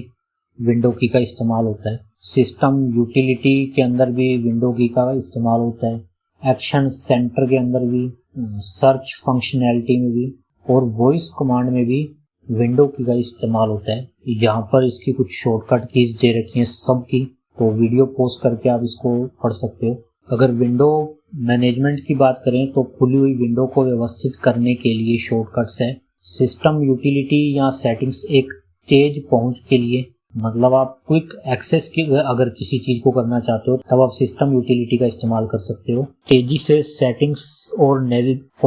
विंडो की का इस्तेमाल होता है। सिस्टम यूटिलिटी के अंदर भी विंडो की का इस्तेमाल होता है। एक्शन सेंटर के अंदर भी, सर्च फंक्शनैलिटी में भी और वॉइस कमांड में भी विंडो की का इस्तेमाल होता है। यहाँ पर इसकी कुछ शॉर्टकट कीज दे रखी हैं सब की, तो वीडियो पॉज करके आप इसको पढ़ सकते हो। अगर विंडो मैनेजमेंट की बात करें तो खुली हुई विंडो को व्यवस्थित करने के लिए शॉर्टकट्स है। सिस्टम यूटिलिटी या सेटिंग्स एक तेज पहुंच के लिए, मतलब आप क्विक एक्सेस की अगर किसी चीज को करना चाहते हो तब आप सिस्टम यूटिलिटी का इस्तेमाल कर सकते हो। तेजी से सेटिंग्स और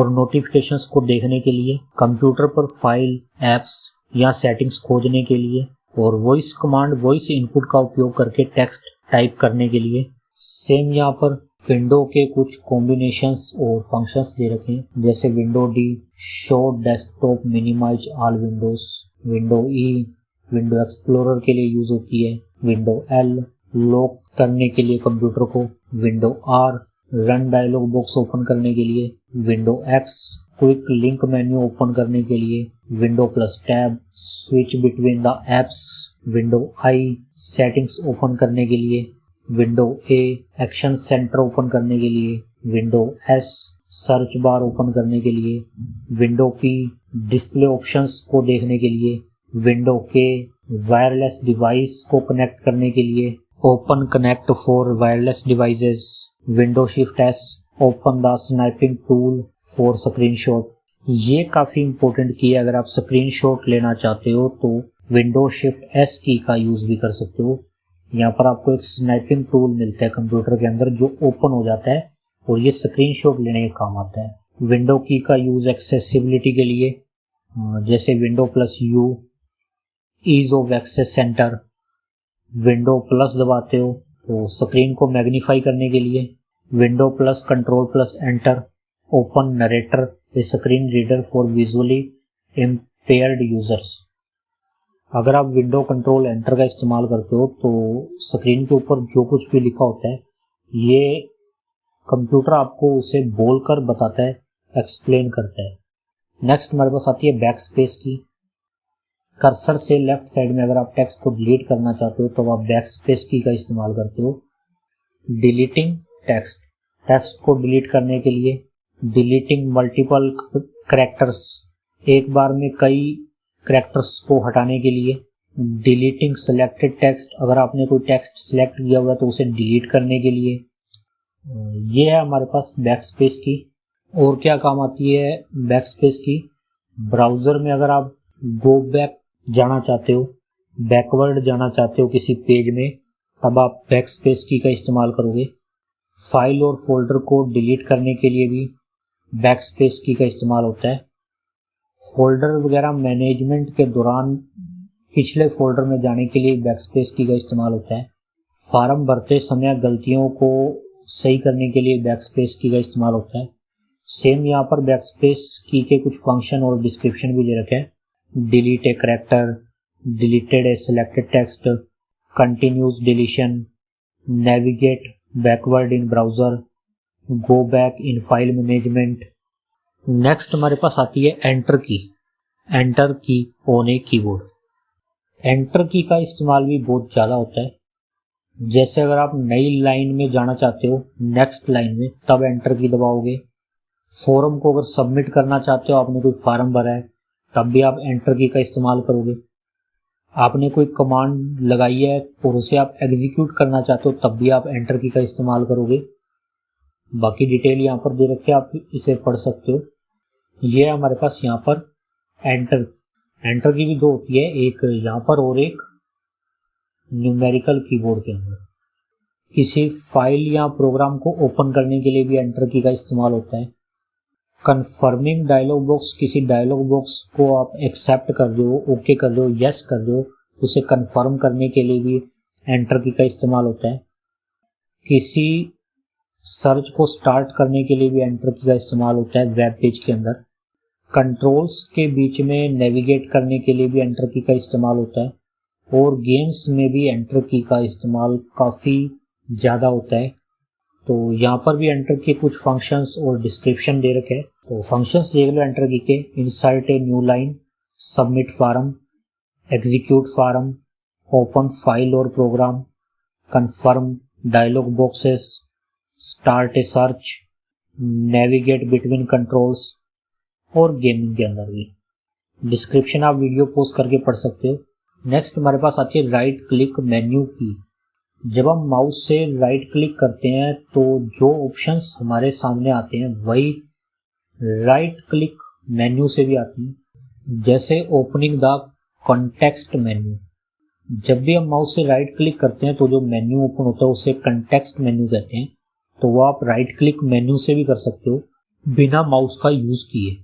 नोटिफिकेशंस को देखने के लिए, कंप्यूटर पर फाइल, एप्स या सेटिंग्स खोजने के लिए, और वॉइस कमांड, वॉइस इनपुट का उपयोग करके टेक्स्ट टाइप करने के लिए। सेम यहाँ पर विंडो के कुछ कॉम्बिनेशंस और फंक्शंस दे रखे हैं, जैसे window D show desktop minimize all windows, window E window explorer के लिए यूज होती है, विंडो L लॉक करने के लिए कंप्यूटर को, window R run dialogue box open करने के लिए, window X quick link menu open करने के लिए, window plus tab switch between the apps, window I settings open करने के लिए, window A action centre open करने के लिए, window S search bar open करने के लिए, विंडो P डिस्प्ले ऑप्शंस को देखने के लिए, विंडो K वायरलेस डिवाइस को कनेक्ट करने के लिए, open connect for wireless devices, window shift S open the snapping tool for screenshot. ये काफी इंपॉर्टेंट की है, अगर आप स्क्रीनशॉट लेना चाहते हो तो विंडो शिफ्ट S की का यूज भी कर सकते हो। यहाँ पर आपको एक स्नैपिंग टूल मिलता है कंप्यूटर के अंदर जो ओपन हो जाता है और ये स्क्रीनशॉट लेने के काम आता है। विंडो की का यूज एक्सेसिबिलिटी के लिए, जैसे window plus U ease of access center, window plus दबाते हो तो स्क्रीन को मैग्नीफाई करने के लिए, window plus control plus enter open narrator a screen reader for visually impaired users. अगर आप विंडो कंट्रोल एंटर का इस्तेमाल करते हो तो स्क्रीन के ऊपर जो कुछ भी लिखा होता है ये कंप्यूटर आपको उसे बोलकर बताता है, एक्सप्लेन करता है। नेक्स्ट हमारे पास आती है बैक स्पेस की। कर्सर से लेफ्ट साइड में अगर आप टेक्स्ट को डिलीट करना चाहते हो तो आप बैक स्पेस की का इस्तेमाल करते हो। डिलीटिंग टेक्स्ट, टेक्स्ट को डिलीट करने के लिए, डिलीटिंग मल्टीपल कैरेक्टर्स, एक बार में कई कैरेक्टर्स को हटाने के लिए, डिलीटिंग सिलेक्टेड टेक्स्ट, अगर आपने कोई टेक्स्ट सिलेक्ट किया हुआ है तो उसे डिलीट करने के लिए। ये है हमारे पास बैक स्पेस की। और क्या काम आती है बैक स्पेस की? ब्राउजर में अगर आप गो बैक जाना चाहते हो बैकवर्ड जाना चाहते हो किसी पेज में, तब आप बैक स्पेस की का इस्तेमाल करोगे। फाइल और फोल्डर को डिलीट करने के लिए भी बैक स्पेस की का इस्तेमाल होता है। फोल्डर वगैरह मैनेजमेंट के दौरान पिछले फोल्डर में जाने के लिए बैक स्पेस की का इस्तेमाल होता है। फॉर्म भरते समय गलतियों को सही करने के लिए बैक स्पेस की का इस्तेमाल होता है। सेम यहाँ पर बैक स्पेस की के कुछ फंक्शन और डिस्क्रिप्शन भी दे रखे हैं। Delete A character, deleted A selected text, continuous deletion, navigate backward in browser, go back in file management. Next हमारे पास आती है एंटर की। एंटर की ऑन ए कीबोर्ड। एंटर की का इस्तेमाल भी बहुत ज़्यादा होता है। जैसे अगर आप नई लाइन में जाना चाहते हो, नेक्स्ट लाइन में, तब एंटर की दबाओगे। फॉर्म को अगर सबमिट करना चाहते हो, आपने कोई फॉर्म भरा है, तब भी आप एंटर की का इस्तेमाल करोगे। आपने कोई कमांड लगाई है और उसे आप एग्जीक्यूट करना चाहते हो, तब भी आप एंटर की का इस्तेमाल करोगे। बाकी डिटेल यहाँ पर दे रखी है, आप इसे पढ़ सकते हो। ये है हमारे पास यहाँ पर एंटर। एंटर की भी दो होती है, एक यहाँ पर और एक न्यूमेरिकल कीबोर्ड के अंदर। किसी फाइल या प्रोग्राम को ओपन करने के लिए भी एंटर की का इस्तेमाल होता है। कन्फर्मिंग डायलॉग बॉक्स, किसी डायलॉग बॉक्स को आप एक्सेप्ट कर दो, ओके कर दो, यस कर दो, उसे कन्फर्म करने के लिए भी एंटर की का इस्तेमाल होता है। किसी सर्च को स्टार्ट करने के लिए भी एंटर की का इस्तेमाल होता है वेब पेज के अंदर। कंट्रोल्स के बीच में नेविगेट करने के लिए भी एंटर की का इस्तेमाल होता है। और गेम्स में भी एंटर की का इस्तेमाल काफ़ी ज़्यादा होता है। तो यहाँ पर भी एंटर के कुछ फंक्शंस और डिस्क्रिप्शन दे रखे हैं। तो फंक्शंस देख लो एंटर की के। Insert a new line, submit form, execute form, open file और program, confirm dialog boxes, start a search, navigate between controls, और गेमिंग के अंदर भी। डिस्क्रिप्शन आप वीडियो पॉज करके पढ़ सकते हो। नेक्स्ट हमारे पास आती है राइट क्लिक मेन्यू की। जब हम माउस से राइट क्लिक करते हैं तो जो ऑप्शंस हमारे सामने आते हैं वही राइट क्लिक मेन्यू से भी आती हैं। जैसे ओपनिंग द कॉन्टेक्स्ट मेन्यू। जब भी हम माउस से राइट क्लिक करते हैं तो जो मेन्यू ओपन होता है उसे कॉन्टेक्स्ट मेन्यू कहते हैं। तो वो आप राइट क्लिक मेन्यू से भी कर सकते हो बिना माउस का यूज किए।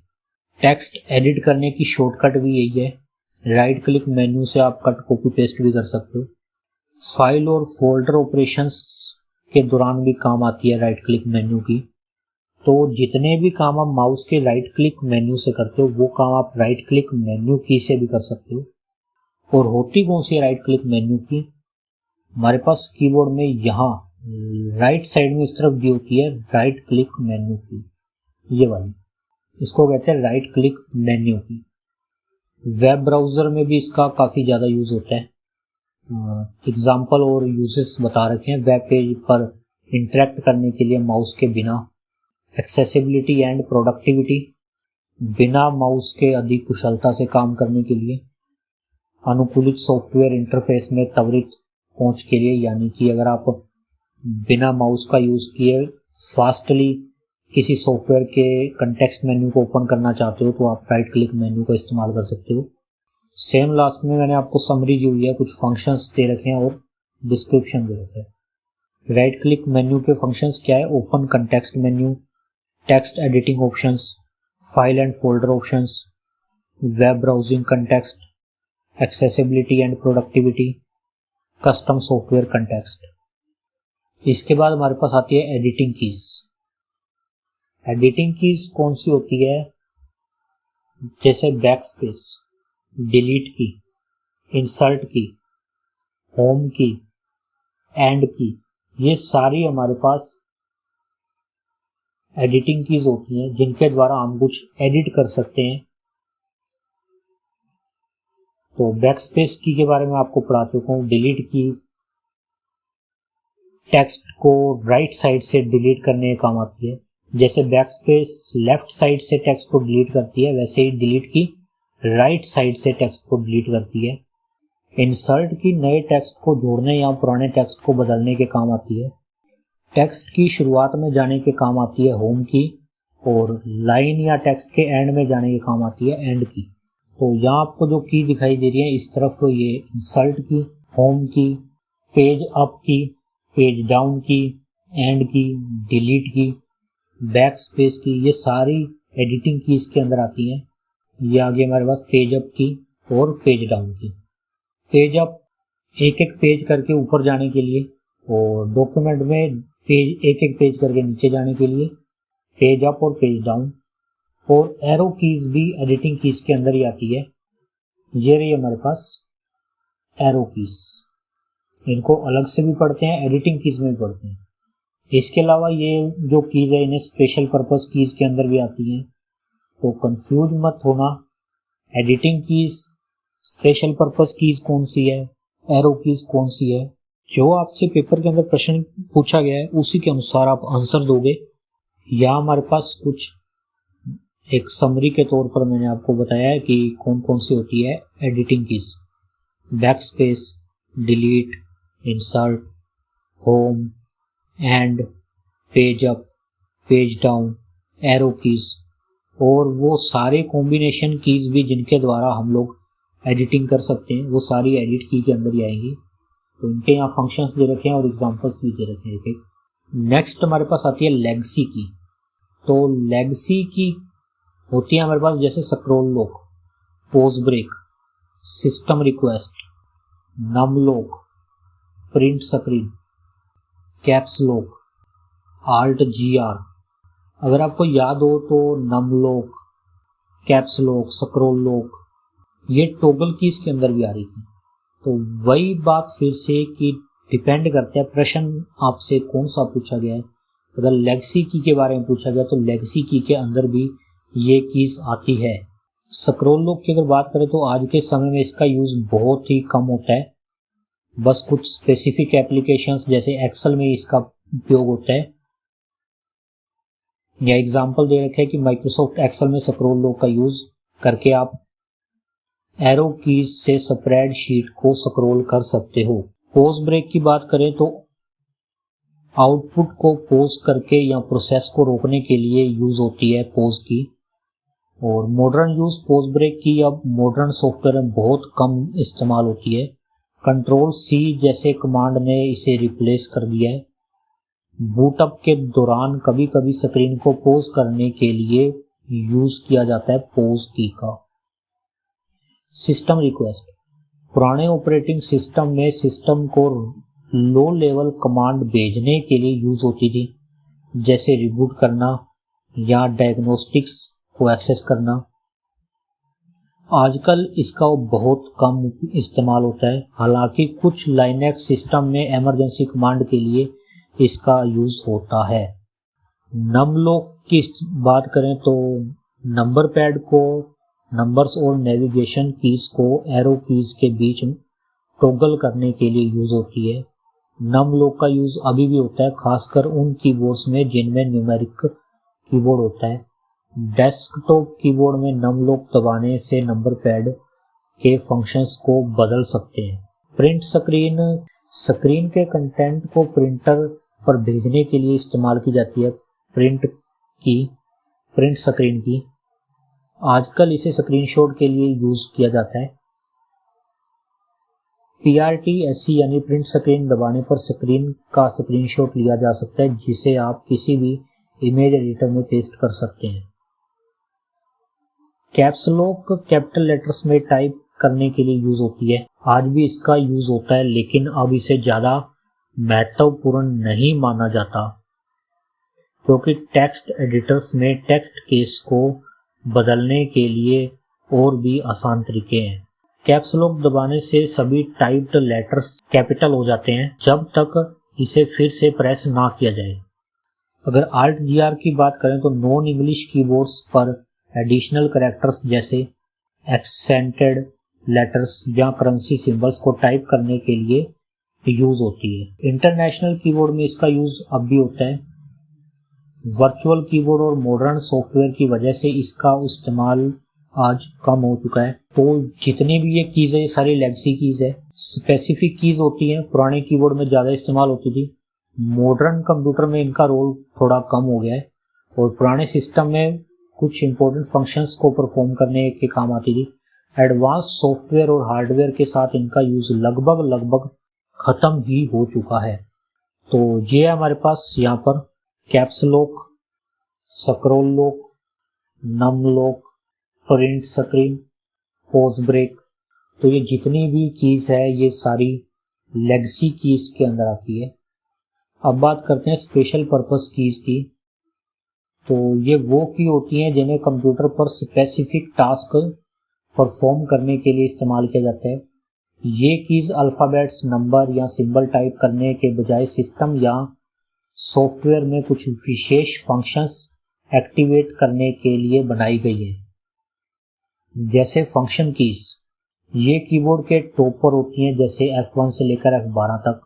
टेक्स्ट एडिट करने की शॉर्टकट भी यही है। राइट क्लिक मेन्यू से आप कट कॉपी पेस्ट भी कर सकते हो। फाइल और फोल्डर ऑपरेशंस के दौरान भी काम आती है राइट क्लिक मेन्यू की। तो जितने भी काम आप माउस के राइट क्लिक मेन्यू से करते हो वो काम आप राइट क्लिक मेन्यू की से भी कर सकते हो। और होती कौन सी राइट क्लिक मेन्यू की? हमारे पास कीबोर्ड में यहाँ राइट साइड में इस तरफ दी होती है राइट क्लिक मेन्यू की, ये वाली, इसको कहते हैं राइट क्लिक मेन्यू की। वेब ब्राउज़र में भी इसका काफ़ी ज़्यादा यूज़ होता है। एग्जाम्पल और यूजेस बता रखे हैं। वेब पेज पर इंटरेक्ट करने के लिए माउस के बिना, एक्सेसिबिलिटी एंड प्रोडक्टिविटी, बिना माउस के अधिक कुशलता से काम करने के लिए, अनुकूलित सॉफ्टवेयर इंटरफेस में त्वरित पहुंच के लिए, यानी कि अगर आप बिना माउस का यूज़ किए फास्टली किसी सॉफ्टवेयर के कंटेक्स्ट मेन्यू को ओपन करना चाहते हो तो आप राइट क्लिक मेन्यू का इस्तेमाल कर सकते हो। सेम लास्ट में मैंने आपको समरी दी हुई है, कुछ फंक्शंस दे रखे हैं और डिस्क्रिप्शन दे रखे हैं। राइट क्लिक मेन्यू के फंक्शंस क्या है? Open context menu, text editing options, file and folder options, web browsing context, accessibility and productivity, custom software context. इसके बाद हमारे पास आती है एडिटिंग कीज। एडिटिंग कीज कौन सी होती है? जैसे बैक स्पेस, डिलीट की, इंसर्ट की, होम की, एंड की, ये सारी हमारे पास एडिटिंग कीज होती हैं जिनके द्वारा हम कुछ एडिट कर सकते हैं। तो बैक स्पेस की के बारे में आपको पढ़ा चुका हूँ। डिलीट की टेक्स्ट को राइट साइड से डिलीट करने के काम आती है। जैसे बैक स्पेस लेफ्ट साइड से टेक्स्ट को डिलीट करती है, वैसे ही डिलीट की राइट साइड से टेक्स्ट को डिलीट करती है। इंसर्ट की नए टेक्स्ट को जोड़ने या पुराने टेक्स्ट को बदलने के काम आती है। टेक्स्ट की शुरुआत में जाने के काम आती है होम की, और लाइन या टेक्स्ट के एंड में जाने के काम आती है एंड की। तो यहाँ आपको जो की दिखाई दे रही है इस तरफ ये इंसर्ट की, होम की, पेज अप की, पेज डाउन की, एंड की, डिलीट की, बैक स्पेस की, ये सारी एडिटिंग की इसके अंदर आती हैं। ये आगे हमारे पास पेज अप की और पेज डाउन की। पेज अप एक एक पेज करके ऊपर जाने के लिए, और डॉक्यूमेंट में पेज एक एक पेज करके नीचे जाने के लिए पेज अप और पेज डाउन। और एरो कीज भी एडिटिंग कीज के अंदर ही आती है। ये रही हमारे पास एरो कीज, इनको अलग से भी पढ़ते हैं, एडिटिंग कीज में भी पढ़ते हैं। इसके अलावा ये जो कीज है इन्हें स्पेशल पर्पस कीज के अंदर भी आती हैं, तो कंफ्यूज मत होना। Editing keys, special purpose keys कौन सी है, एरो कीज कौन सी है, जो आपसे पेपर के अंदर प्रश्न पूछा गया है उसी के अनुसार आप आंसर दोगे। या हमारे पास कुछ एक समरी के तौर पर मैंने आपको बताया है कि कौन कौन सी होती है editing keys. Back space, delete, insert, home, and, page up, page down, arrow keys, और वो सारे कॉम्बिनेशन कीज भी जिनके द्वारा हम लोग एडिटिंग कर सकते हैं वो सारी एडिट की के अंदर ही आएंगी। तो इनके यहाँ फंक्शंस दे रखे हैं और एग्जांपल्स भी दे रखे हैं एक एक। नेक्स्ट हमारे पास आती है लेगसी की। तो लेगसी की होती है हमारे पास जैसे scroll lock, pause break, system request, num lock, print screen, caps lock, alt GR। अगर आपको याद हो तो num lock, caps lock, scroll lock ये टॉगल कीज के अंदर भी आ रही थी। तो वही बात फिर से कि डिपेंड करता है प्रश्न आपसे कौन सा पूछा गया है। अगर लेगसी की के बारे में पूछा गया तो लेगसी की के अंदर भी ये कीज आती है। स्क्रॉल लॉक की अगर बात करें तो आज के समय में इसका यूज बहुत ही कम होता है, बस कुछ स्पेसिफिक एप्लीकेशंस जैसे एक्सेल में इसका उपयोग होता है। या एग्जांपल दे रखे है कि माइक्रोसॉफ्ट एक्सेल में स्क्रॉल लॉक का यूज करके आप एरो कीज से स्प्रेडशीट को स्क्रॉल कर सकते हो। पॉज ब्रेक की बात करें तो आउटपुट को पॉज करके या प्रोसेस को रोकने के लिए यूज होती है पॉज की। और मॉडर्न यूज पॉज ब्रेक की अब मॉडर्न सॉफ्टवेयर में बहुत कम इस्तेमाल होती है। Ctrl+C जैसे कमांड ने इसे रिप्लेस कर दिया है। बूटअप के दौरान कभी कभी स्क्रीन को पॉज करने के लिए यूज किया जाता है पॉज की का। सिस्टम रिक्वेस्ट पुराने ऑपरेटिंग सिस्टम में सिस्टम को लो लेवल कमांड भेजने के लिए यूज होती थी, जैसे रिबूट करना या डायग्नोस्टिक्स को एक्सेस करना। आजकल इसका बहुत कम इस्तेमाल होता है, हालांकि कुछ लाइनेक्स सिस्टम में इमरजेंसी कमांड के लिए इसका यूज होता है। नमलॉक की बात करें तो नंबर पैड को नंबर्स और नेविगेशन कीज को एरो कीज के बीच टॉगल करने के लिए यूज होती है। नम लॉक का यूज अभी भी होता है, खासकर उन कीबोर्ड्स में जिनमें न्यूमेरिक कीबोर्ड होता है। डेस्कटॉप कीबोर्ड में नम लॉक दबाने से नंबर पैड के फंक्शंस को बदल सकते हैं। प्रिंट स्क्रीन स्क्रीन के कंटेंट को प्रिंटर पर भेजने के लिए इस्तेमाल की जाती है। प्रिंट स्क्रीन की आजकल इसे स्क्रीनशॉट के लिए यूज किया जाता है। PRTSC यानी प्रिंट स्क्रीन दबाने पर स्क्रीन का स्क्रीनशॉट लिया जा सकता है, जिसे आप किसी भी इमेज एडिटर में पेस्ट कर सकते हैं। कैप्स लॉक कैपिटल लेटर्स में टाइप करने के लिए यूज होती है। आज भी इसका यूज होता है, लेकिन अब इसे ज्यादा महत्वपूर्ण नहीं माना जाता, क्योंकि टेक्स्ट एडिटर्स में टेक्स्ट केस को बदलने के लिए और भी आसान तरीके हैं। कैप्स लॉक दबाने से सभी टाइप्ड लेटर्स कैपिटल हो जाते हैं जब तक इसे फिर से प्रेस ना किया जाए। अगर Alt GR की बात करें तो नॉन इंग्लिश कीबोर्ड्स पर एडिशनल कैरेक्टर्स जैसे एक्सेंटेड लेटर्स या करेंसी सिंबल्स को टाइप करने के लिए यूज होती है। इंटरनेशनल कीबोर्ड में इसका यूज अब भी होता है। वर्चुअल कीबोर्ड और मॉडर्न सॉफ्टवेयर की वजह से इसका इस्तेमाल आज कम हो चुका है। तो जितनी भी ये कीज है ये सारी लेगसी कीज है। स्पेसिफिक कीज होती हैं, पुराने कीबोर्ड में ज़्यादा इस्तेमाल होती थी। मॉडर्न कंप्यूटर में इनका रोल थोड़ा कम हो गया है और पुराने सिस्टम में कुछ इंपॉर्टेंट फंक्शंस को परफॉर्म करने के काम आती थी। एडवांस सॉफ्टवेयर और हार्डवेयर के साथ इनका यूज लगभग खत्म ही हो चुका है। तो ये है हमारे पास यहाँ पर caps lock, scroll lock, num lock, print screen, pause break. तो ये जितनी भी कीज है ये सारी लेगसी कीज के अंदर आती है। अब बात करते हैं स्पेशल पर्पस कीज की। तो ये वो की होती हैं जिन्हें कंप्यूटर पर स्पेसिफिक टास्क परफॉर्म करने के लिए इस्तेमाल किया जाता है। ये कीज अल्फ़ाबेट्स, नंबर या सिंबल टाइप करने के बजाय सिस्टम या सॉफ्टवेयर में कुछ विशेष फंक्शंस एक्टिवेट करने के लिए बनाई गई है। जैसे फंक्शन कीज, ये कीबोर्ड के टॉप पर होती हैं, जैसे F1 से लेकर F12 तक,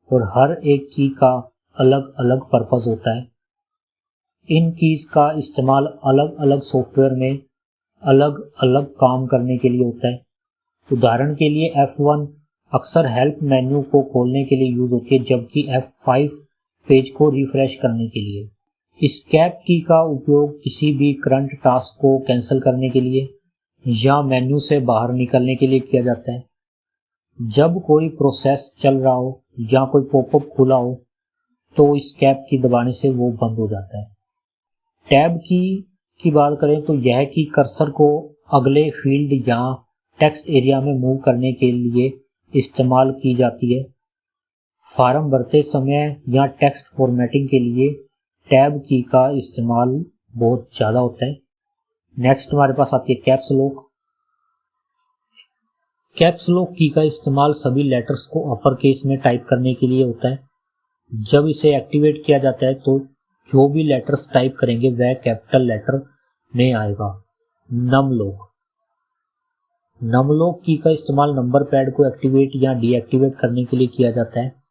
और हर एक की का अलग अलग पर्पस होता है। इन कीज का इस्तेमाल अलग अलग सॉफ्टवेयर में अलग अलग काम करने के लिए होता है। उदाहरण के लिए F1 अक्सर हेल्प मेन्यू को खोलने के लिए यूज होती है, जबकि F5 पेज को रिफ्रेश करने के लिए। एस्केप की का उपयोग किसी भी करंट टास्क को कैंसिल करने के लिए या मेन्यू से बाहर निकलने के लिए किया जाता है। जब कोई प्रोसेस चल रहा हो या कोई पॉपअप खुला हो तो एस्केप की दबाने से वो बंद हो जाता है। टैब की बात करें तो यह की कर्सर को अगले फील्ड या टेक्स्ट एरिया में मूव करने के लिए इस्तेमाल की जाती है। फॉर्म भरते समय या टेक्स्ट फॉर्मेटिंग के लिए टैब की का इस्तेमाल बहुत ज़्यादा होता है। नेक्स्ट हमारे पास आती है कैप्स लॉक। कैप्स लॉक की का इस्तेमाल सभी लेटर्स को अपर केस में टाइप करने के लिए होता है। जब इसे एक्टिवेट किया जाता है तो जो भी लेटर्स टाइप करेंगे वह कैपिटल लेटर में आएगा। नम लॉक, नम लॉक की का इस्तेमाल नंबर पैड को एक्टिवेट या डीएक्टिवेट करने के लिए किया जाता है।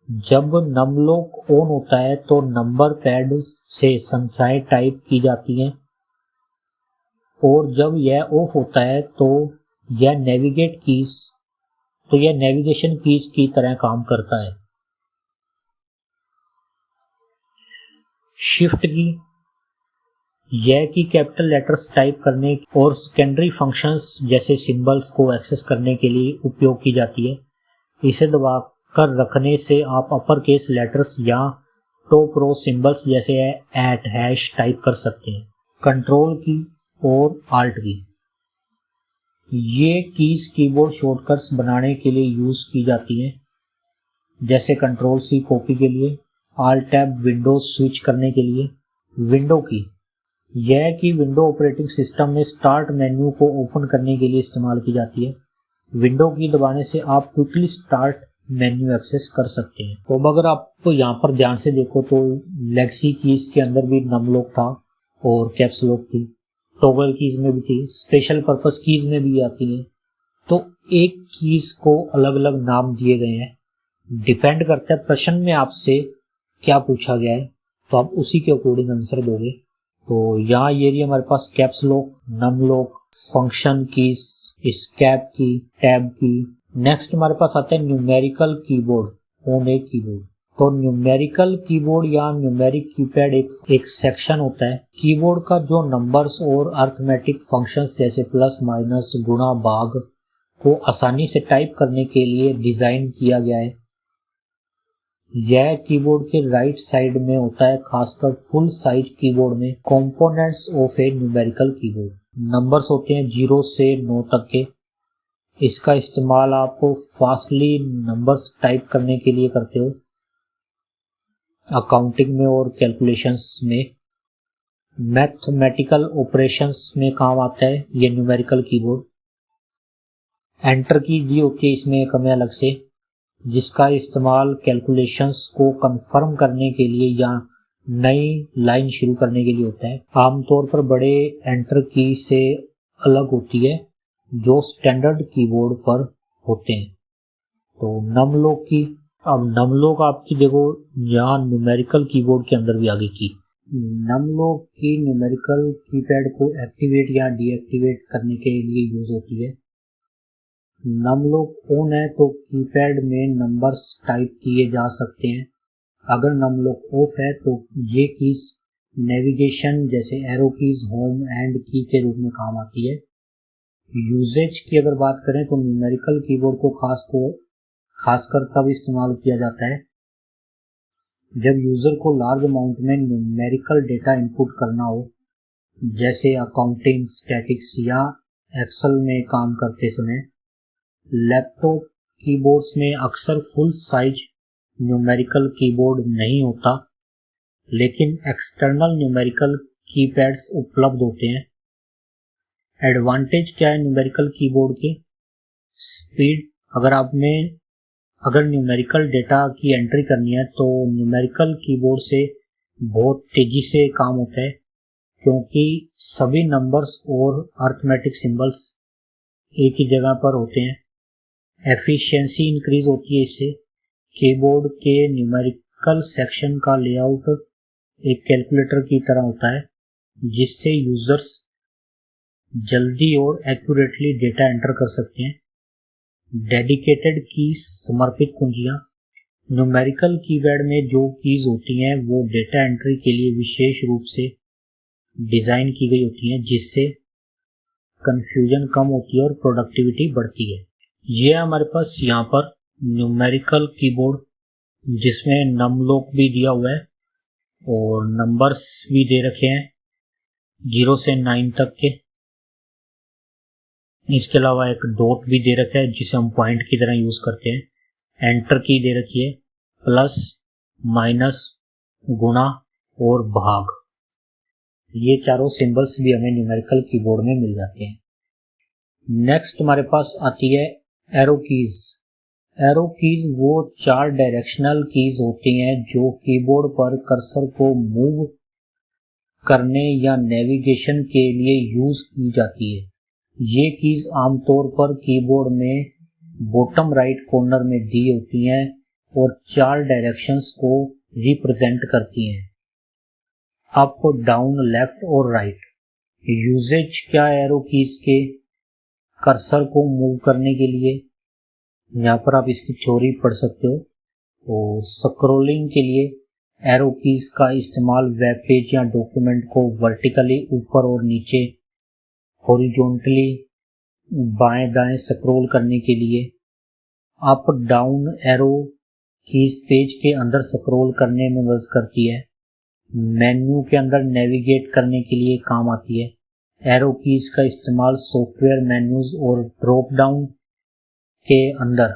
जब नम लॉक ऑन होता है तो नंबर पैड से संख्याएं टाइप की जाती हैं, और जब यह ऑफ होता है तो यह नेविगेशन कीज की तरह काम करता है। शिफ्ट की, यह की कैपिटल लेटर्स टाइप करने और सेकेंडरी फंक्शंस जैसे सिंबल्स को एक्सेस करने के लिए उपयोग की जाती है। इसे दबाकर रखने से आप अपर केस लेटर्स या टॉप रो सिंबल्स जैसे एट, हैश टाइप कर सकते हैं। कंट्रोल की और आल्ट की, ये कीज कीबोर्ड शॉर्टकट्स बनाने के लिए यूज की जाती हैं, जैसे कंट्रोल सी कॉपी के लिए, आल्ट टैब विंडोज स्विच करने के लिए। विंडो की, यह की विंडो ऑपरेटिंग सिस्टम में स्टार्ट मेन्यू को ओपन करने के लिए इस्तेमाल की जाती है। विंडो की दबाने से आप क्विकली स्टार्ट मेन्यू एक्सेस कर सकते हैं। तो अगर आप यहाँ पर ध्यान से देखो तो लेगसी कीज के अंदर भी नम लॉक था और कैप्स लॉक थी, टॉगल कीज में भी थी, स्पेशल पर्पस कीज में भी आती है। तो एक कीज को अलग अलग नाम दिए गए हैं, डिपेंड करता है प्रश्न में आपसे क्या पूछा गया है तो आप उसी के अकॉर्डिंग आंसर दोगे। तो यहाँ ये रही हमारे पास caps lock, num lock, function keys, escape key, tab key. Next हमारे पास आता है numerical keyboard on a keyboard. तो न्यूमेरिकल कीबोर्ड या न्यूमेरिक कीपैड एक सेक्शन होता है कीबोर्ड का जो नंबर्स और अरिथमेटिक फंक्शंस जैसे प्लस, माइनस, गुणा, भाग को आसानी से टाइप करने के लिए डिजाइन किया गया है। यह कीबोर्ड के राइट साइड में होता है, खासकर फुल साइज कीबोर्ड में। Components of A numerical keyboard, numbers होते हैं 0 से 9 तक के। इसका इस्तेमाल आप फास्टली नंबर्स टाइप करने के लिए करते हो, अकाउंटिंग में और कैलकुलेशंस में। मैथमेटिकल ऑपरेशंस में काम आता है ये न्यूमेरिकल कीबोर्ड। एंटर की दी होती है इसमें एक हमें अलग से, जिसका इस्तेमाल कैलकुलेशंस को कंफर्म करने के लिए या नई लाइन शुरू करने के लिए होता है। आमतौर पर बड़े एंटर की से अलग होती है जो स्टैंडर्ड कीबोर्ड पर होते हैं। तो नम लॉक की, अब नम लॉक आपकी देखो यहाँ न्यूमेरिकल कीबोर्ड के अंदर भी आगे की। नम लॉक की न्यूमेरिकल कीपैड को एक्टिवेट या डीएक्टिवेट करने के लिए यूज होती है। नम लॉक ऑन है तो कीपैड में नंबर्स टाइप किए जा सकते हैं। अगर नम लॉक ऑफ है तो ये कीज नेविगेशन जैसे एरो कीज, होम, एंड की के रूप में काम आती है। यूजेज की अगर बात करें तो न्यूमेरिकल कीबोर्ड को खासकर तब इस्तेमाल किया जाता है जब यूजर को लार्ज अमाउंट में न्यूमेरिकल डेटा इनपुट करना हो, जैसे अकाउंटिंग, स्टैटिक्स या एक्सेल में काम करते समय। लैपटॉप कीबोर्ड्स में अक्सर फुल साइज न्यूमेरिकल कीबोर्ड नहीं होता, लेकिन एक्सटर्नल न्यूमेरिकल कीपैड्स उपलब्ध होते हैं। एडवांटेज क्या है न्यूमेरिकल कीबोर्ड के? स्पीड। अगर न्यूमेरिकल डेटा की एंट्री करनी है तो न्यूमेरिकल कीबोर्ड से बहुत तेजी से काम होता है, क्योंकि सभी नंबर्स और अर्थमेटिक सिंबल्स एक ही जगह पर होते हैं। एफिशिएंसी इंक्रीज होती है इससे। कीबोर्ड के न्यूमेरिकल सेक्शन का लेआउट एक कैलकुलेटर की तरह होता है, जिससे यूजर्स जल्दी और एक्यूरेटली डेटा एंटर कर सकते हैं। डेडिकेटेड कीज, समर्पित कुंजियां। न्यूमेरिकल कीपैड में जो कीज होती हैं वो डेटा एंट्री के लिए विशेष रूप से डिजाइन की गई होती हैं, जिससे कंफ्यूजन कम होती है और प्रोडक्टिविटी बढ़ती है। ये है हमारे पास यहाँ पर न्यूमेरिकल कीबोर्ड, जिसमें नम लॉक भी दिया हुआ है और नंबर्स भी दे रखे हैं 0 से 9 तक के। इसके अलावा एक डॉट भी दे रखा है जिसे हम पॉइंट की तरह यूज करते हैं। एंटर की दे रखी है, प्लस, माइनस, गुणा और भाग। ये चारों सिंबल्स भी हमें न्यूमेरिकल कीबोर्ड में मिल जाते हैं। नेक्स्ट हमारे पास आती है एरो कीज। एरो कीज वो 4 डायरेक्शनल कीज होती हैं जो कीबोर्ड पर कर्सर को मूव करने या नेविगेशन के लिए यूज की जाती है। ये कीज आमतौर पर कीबोर्ड में बॉटम राइट कॉर्नर में दी होती हैं और 4 डायरेक्शंस को रिप्रेजेंट करती हैं, अप, डाउन, लेफ्ट और राइट। यूजेज क्या है एरो कीज के? कर्सर को मूव करने के लिए, यहाँ पर आप इसकी थ्योरी पढ़ सकते हो। और स्क्रॉलिंग के लिए एरो कीज का इस्तेमाल वेब पेज या डॉक्यूमेंट को वर्टिकली ऊपर और नीचे, हॉरिजॉन्टली बाएं दाएं स्क्रॉल करने के लिए। Up down arrow keys page के अंदर स्क्रॉल करने में मदद करती है। मेन्यू के अंदर नेविगेट करने के लिए काम आती है। एरो कीज का इस्तेमाल सॉफ्टवेयर मेन्यूज और ड्रॉप डाउन के अंदर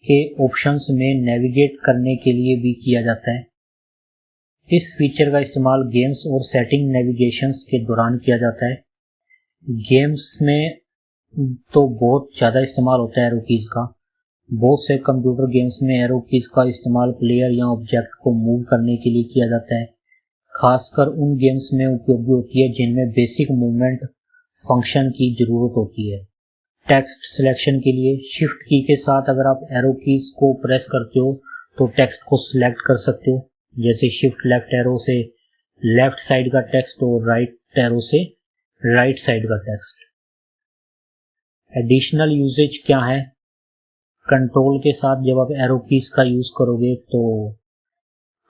के ऑप्शंस में नेविगेट करने के लिए भी किया जाता है। इस फीचर का इस्तेमाल गेम्स और सेटिंग नेविगेशंस के दौरान किया जाता है। गेम्स में तो बहुत ज़्यादा इस्तेमाल होता है एरो कीज का। बहुत से कंप्यूटर गेम्स में एरो कीज का इस्तेमाल प्लेयर या ऑब्जेक्ट को मूव करने के लिए किया जाता है। खासकर उन गेम्स में उपयोगी होती है जिनमें बेसिक मूवमेंट फंक्शन की ज़रूरत होती है। टेक्स्ट सिलेक्शन के लिए शिफ्ट की के साथ अगर आप एरो कीज को प्रेस करते हो तो टेक्स्ट को सिलेक्ट कर सकते हो, जैसे शिफ्ट लेफ्ट एरो से लेफ्ट साइड का टेक्स्ट और राइट एरो से राइट साइड का टेक्स्ट। एडिशनल यूजेज क्या है? कंट्रोल के साथ जब आप एरो कीज का यूज करोगे तो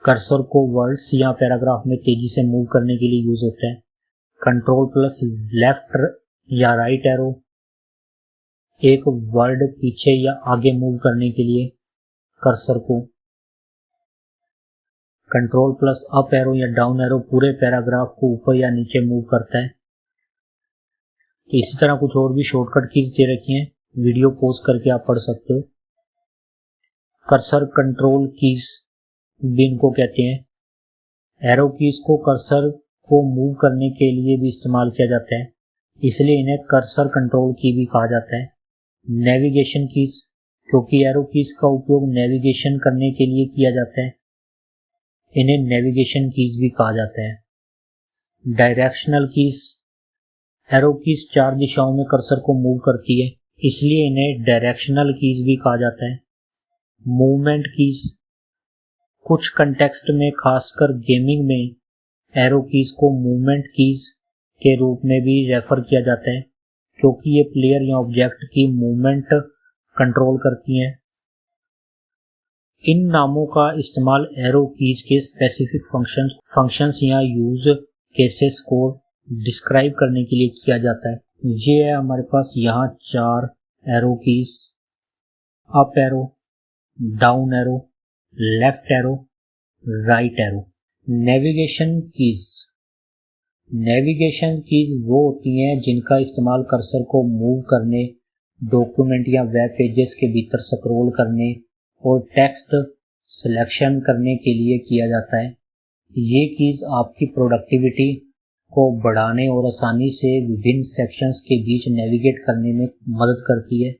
कर्सर को वर्ड्स या पैराग्राफ में तेजी से मूव करने के लिए यूज होता है। कंट्रोल प्लस लेफ्ट या राइट एरो एक वर्ड पीछे या आगे मूव करने के लिए कर्सर को। कंट्रोल प्लस अप एरो या डाउन एरो पूरे पैराग्राफ को ऊपर या नीचे मूव करता है। इसी तरह कुछ और भी शॉर्टकट कीज दे रखी हैं, वीडियो पॉज करके आप पढ़ सकते हो। कर्सर कंट्रोल कीज भी इनको कहते हैं। एरो कीज को कर्सर को मूव करने के लिए भी इस्तेमाल किया जाता है, इसलिए इन्हें कर्सर कंट्रोल की भी कहा जाता है। नेविगेशन कीज, क्योंकि एरो कीज का उपयोग नेविगेशन करने के लिए किया जाता है, इन्हें नेविगेशन कीज भी कहा जाता है। डायरेक्शनल कीज, एरो कीज 4 दिशाओं में कर्सर को मूव करती है, इसलिए इन्हें डायरेक्शनल कीज भी कहा जाता है। मूवमेंट कीज, कुछ कंटेक्स्ट में खासकर गेमिंग में एरो कीज को मूवमेंट कीज के रूप में भी रेफर किया जाता है, क्योंकि ये प्लेयर या ऑब्जेक्ट की मूवमेंट कंट्रोल करती हैं। इन नामों का इस्तेमाल एरो कीज के स्पेसिफिक फंक्शंस या यूज केसेस को डिस्क्राइब करने के लिए किया जाता है। ये है हमारे पास यहाँ 4 arrow keys, up arrow, down arrow, left arrow, right arrow. Navigation keys वो होती हैं जिनका इस्तेमाल कर्सर को मूव करने, डॉक्यूमेंट या वेब पेजेस के भीतर स्क्रॉल करने और टेक्स्ट सिलेक्शन करने के लिए किया जाता है। ये कीज आपकी प्रोडक्टिविटी को बढ़ाने और आसानी से विभिन्न सेक्शंस के बीच नेविगेट करने में मदद करती है।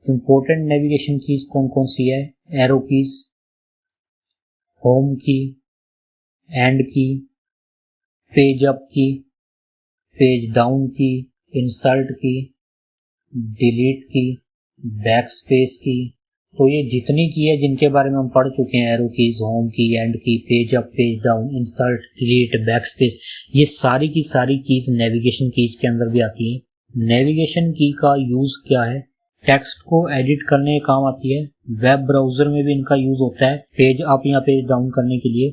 इंपॉर्टेंट नेविगेशन कीज कौन कौन सी है? एरो कीज, होम की, एंड की, पेज अप की, पेज डाउन की, इंसर्ट की, डिलीट की, बैकस्पेस की। तो ये जितनी की है जिनके बारे में हम पढ़ चुके हैं, एरो कीज, होम की, एंड की, page up, page down, insert, delete, backspace, ये सारी की सारी कीज नेविगेशन कीज के अंदर भी आती हैं। नेविगेशन की का यूज क्या है? टेक्स्ट को एडिट करने का काम आती है। वेब ब्राउजर में भी इनका यूज होता है पेज अप या पेज डाउन करने के लिए,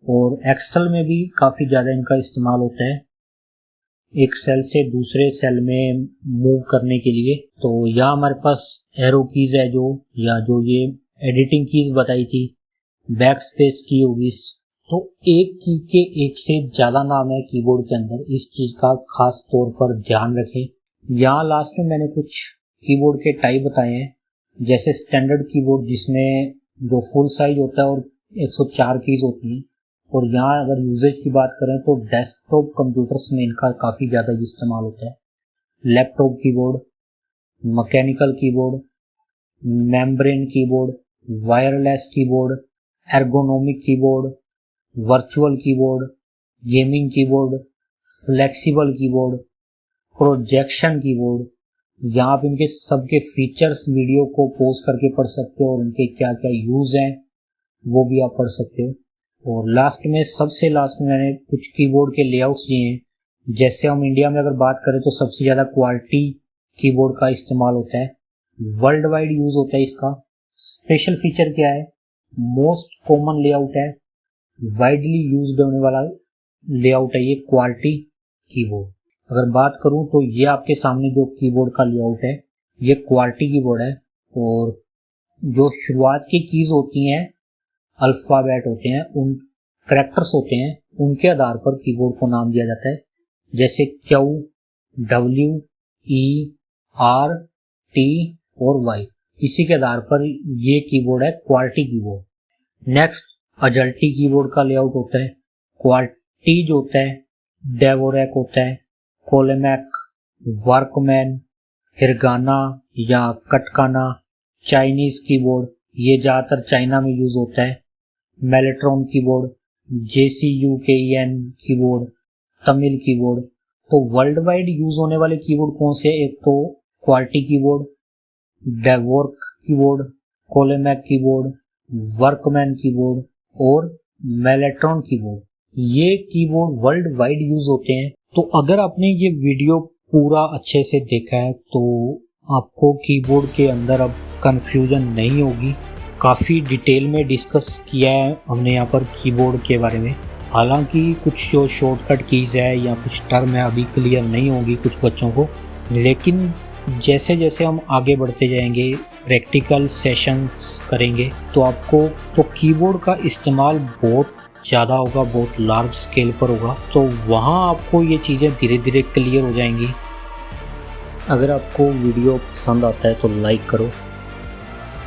और एक्सेल में भी काफी ज्यादा इनका इस्तेमाल होता है एक सेल से दूसरे सेल में मूव करने के लिए। तो यहाँ हमारे पास एरो कीज है जो ये एडिटिंग कीज बताई थी, बैक स्पेस की होगी। तो एक की के एक से ज्यादा नाम है कीबोर्ड के अंदर, इस चीज का खास तौर पर ध्यान रखें। यहाँ लास्ट में मैंने कुछ कीबोर्ड के टाइप बताए हैं, जैसे स्टैंडर्ड कीबोर्ड जिसमें जो फुल साइज होता है और 104 कीज होती हैं। और यहाँ अगर यूजेज की बात करें तो डेस्कटॉप कंप्यूटर्स में इनका काफ़ी ज़्यादा इस्तेमाल होता है। Laptop keyboard, mechanical keyboard, membrane keyboard, wireless keyboard, ergonomic keyboard, virtual keyboard, gaming keyboard, flexible keyboard, projection keyboard. यहाँ पे इनके सबके फीचर्स वीडियो को पॉज करके पढ़ सकते हो और उनके क्या क्या यूज हैं वो भी आप पढ़ सकते हो। और सबसे लास्ट में मैंने कुछ कीबोर्ड के लेआउट्स दिए हैं। जैसे हम इंडिया में अगर बात करें तो सबसे ज़्यादा क्वालिटी कीबोर्ड का इस्तेमाल होता है, वर्ल्ड वाइड यूज होता है इसका। स्पेशल फीचर क्या है? मोस्ट कॉमन लेआउट है, वाइडली यूज्ड होने वाला लेआउट है ये क्वालिटी कीबोर्ड। अगर बात करूं तो ये आपके सामने जो कीबोर्ड का लेआउट है ये क्वालिटी कीबोर्ड है। और जो शुरुआत की कीज होती हैं, अल्फाबेट होते हैं, उन करैक्टर्स होते हैं, उनके आधार पर कीबोर्ड को नाम दिया जाता है। जैसे Q, W, E, R, T और Y, इसी के आधार पर ये कीबोर्ड है क्वालिटी कीबोर्ड। नेक्स्ट अजल्टी कीबोर्ड का लेआउट होता है। क्वालिटी जो होता है डेवोरेक होता है, कोलेमैक, वर्कमैन, हिरगाना या कटकाना। चाइनीज कीबोर्ड, ये ज़्यादातर चाइना में यूज होता है। Maltron keyboard, JCUKEN keyboard, Tamil keyboard. तो वर्ल्ड वाइड यूज होने वाले कीबोर्ड कौन से? एक तो QWERTY keyboard, Dvorak keyboard, Colemak keyboard, Workman keyboard और मेलेट्रॉन कीबोर्ड। ये कीबोर्ड वर्ल्ड वाइड यूज होते हैं। तो अगर आपने ये वीडियो पूरा अच्छे से देखा है तो आपको कीबोर्ड के अंदर अब कंफ्यूजन नहीं होगी। काफ़ी डिटेल में डिस्कस किया है हमने यहाँ पर कीबोर्ड के बारे में। हालांकि कुछ जो शॉर्टकट कीज़ है या कुछ टर्म है अभी क्लियर नहीं होगी कुछ बच्चों को, लेकिन जैसे जैसे हम आगे बढ़ते जाएंगे, प्रैक्टिकल सेशंस करेंगे तो आपको तो कीबोर्ड का इस्तेमाल बहुत ज़्यादा होगा, बहुत लार्ज स्केल पर होगा। तो वहाँ आपको ये चीज़ें धीरे धीरे क्लियर हो जाएंगी। अगर आपको वीडियो पसंद आता है तो लाइक करो,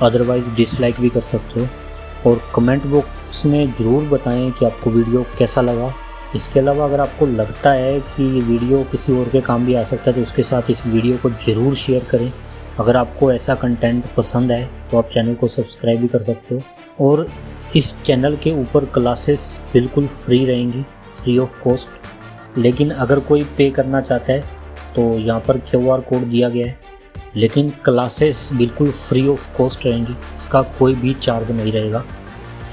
अदरवाइज़ डिसलाइक भी कर सकते हो। और कमेंट बॉक्स में ज़रूर बताएं कि आपको वीडियो कैसा लगा। इसके अलावा अगर आपको लगता है कि ये वीडियो किसी और के काम भी आ सकता है तो उसके साथ इस वीडियो को ज़रूर शेयर करें। अगर आपको ऐसा कंटेंट पसंद है तो आप चैनल को सब्सक्राइब भी कर सकते हो। और इस चैनल के ऊपर क्लासेस बिल्कुल फ्री रहेंगी, फ्री ऑफ कॉस्ट। लेकिन अगर कोई पे करना चाहता है तो यहाँ पर QR कोड दिया गया है, लेकिन क्लासेस बिल्कुल फ्री ऑफ कॉस्ट रहेंगी, इसका कोई भी चार्ज नहीं रहेगा।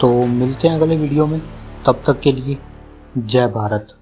तो मिलते हैं अगले वीडियो में, तब तक के लिए जय भारत।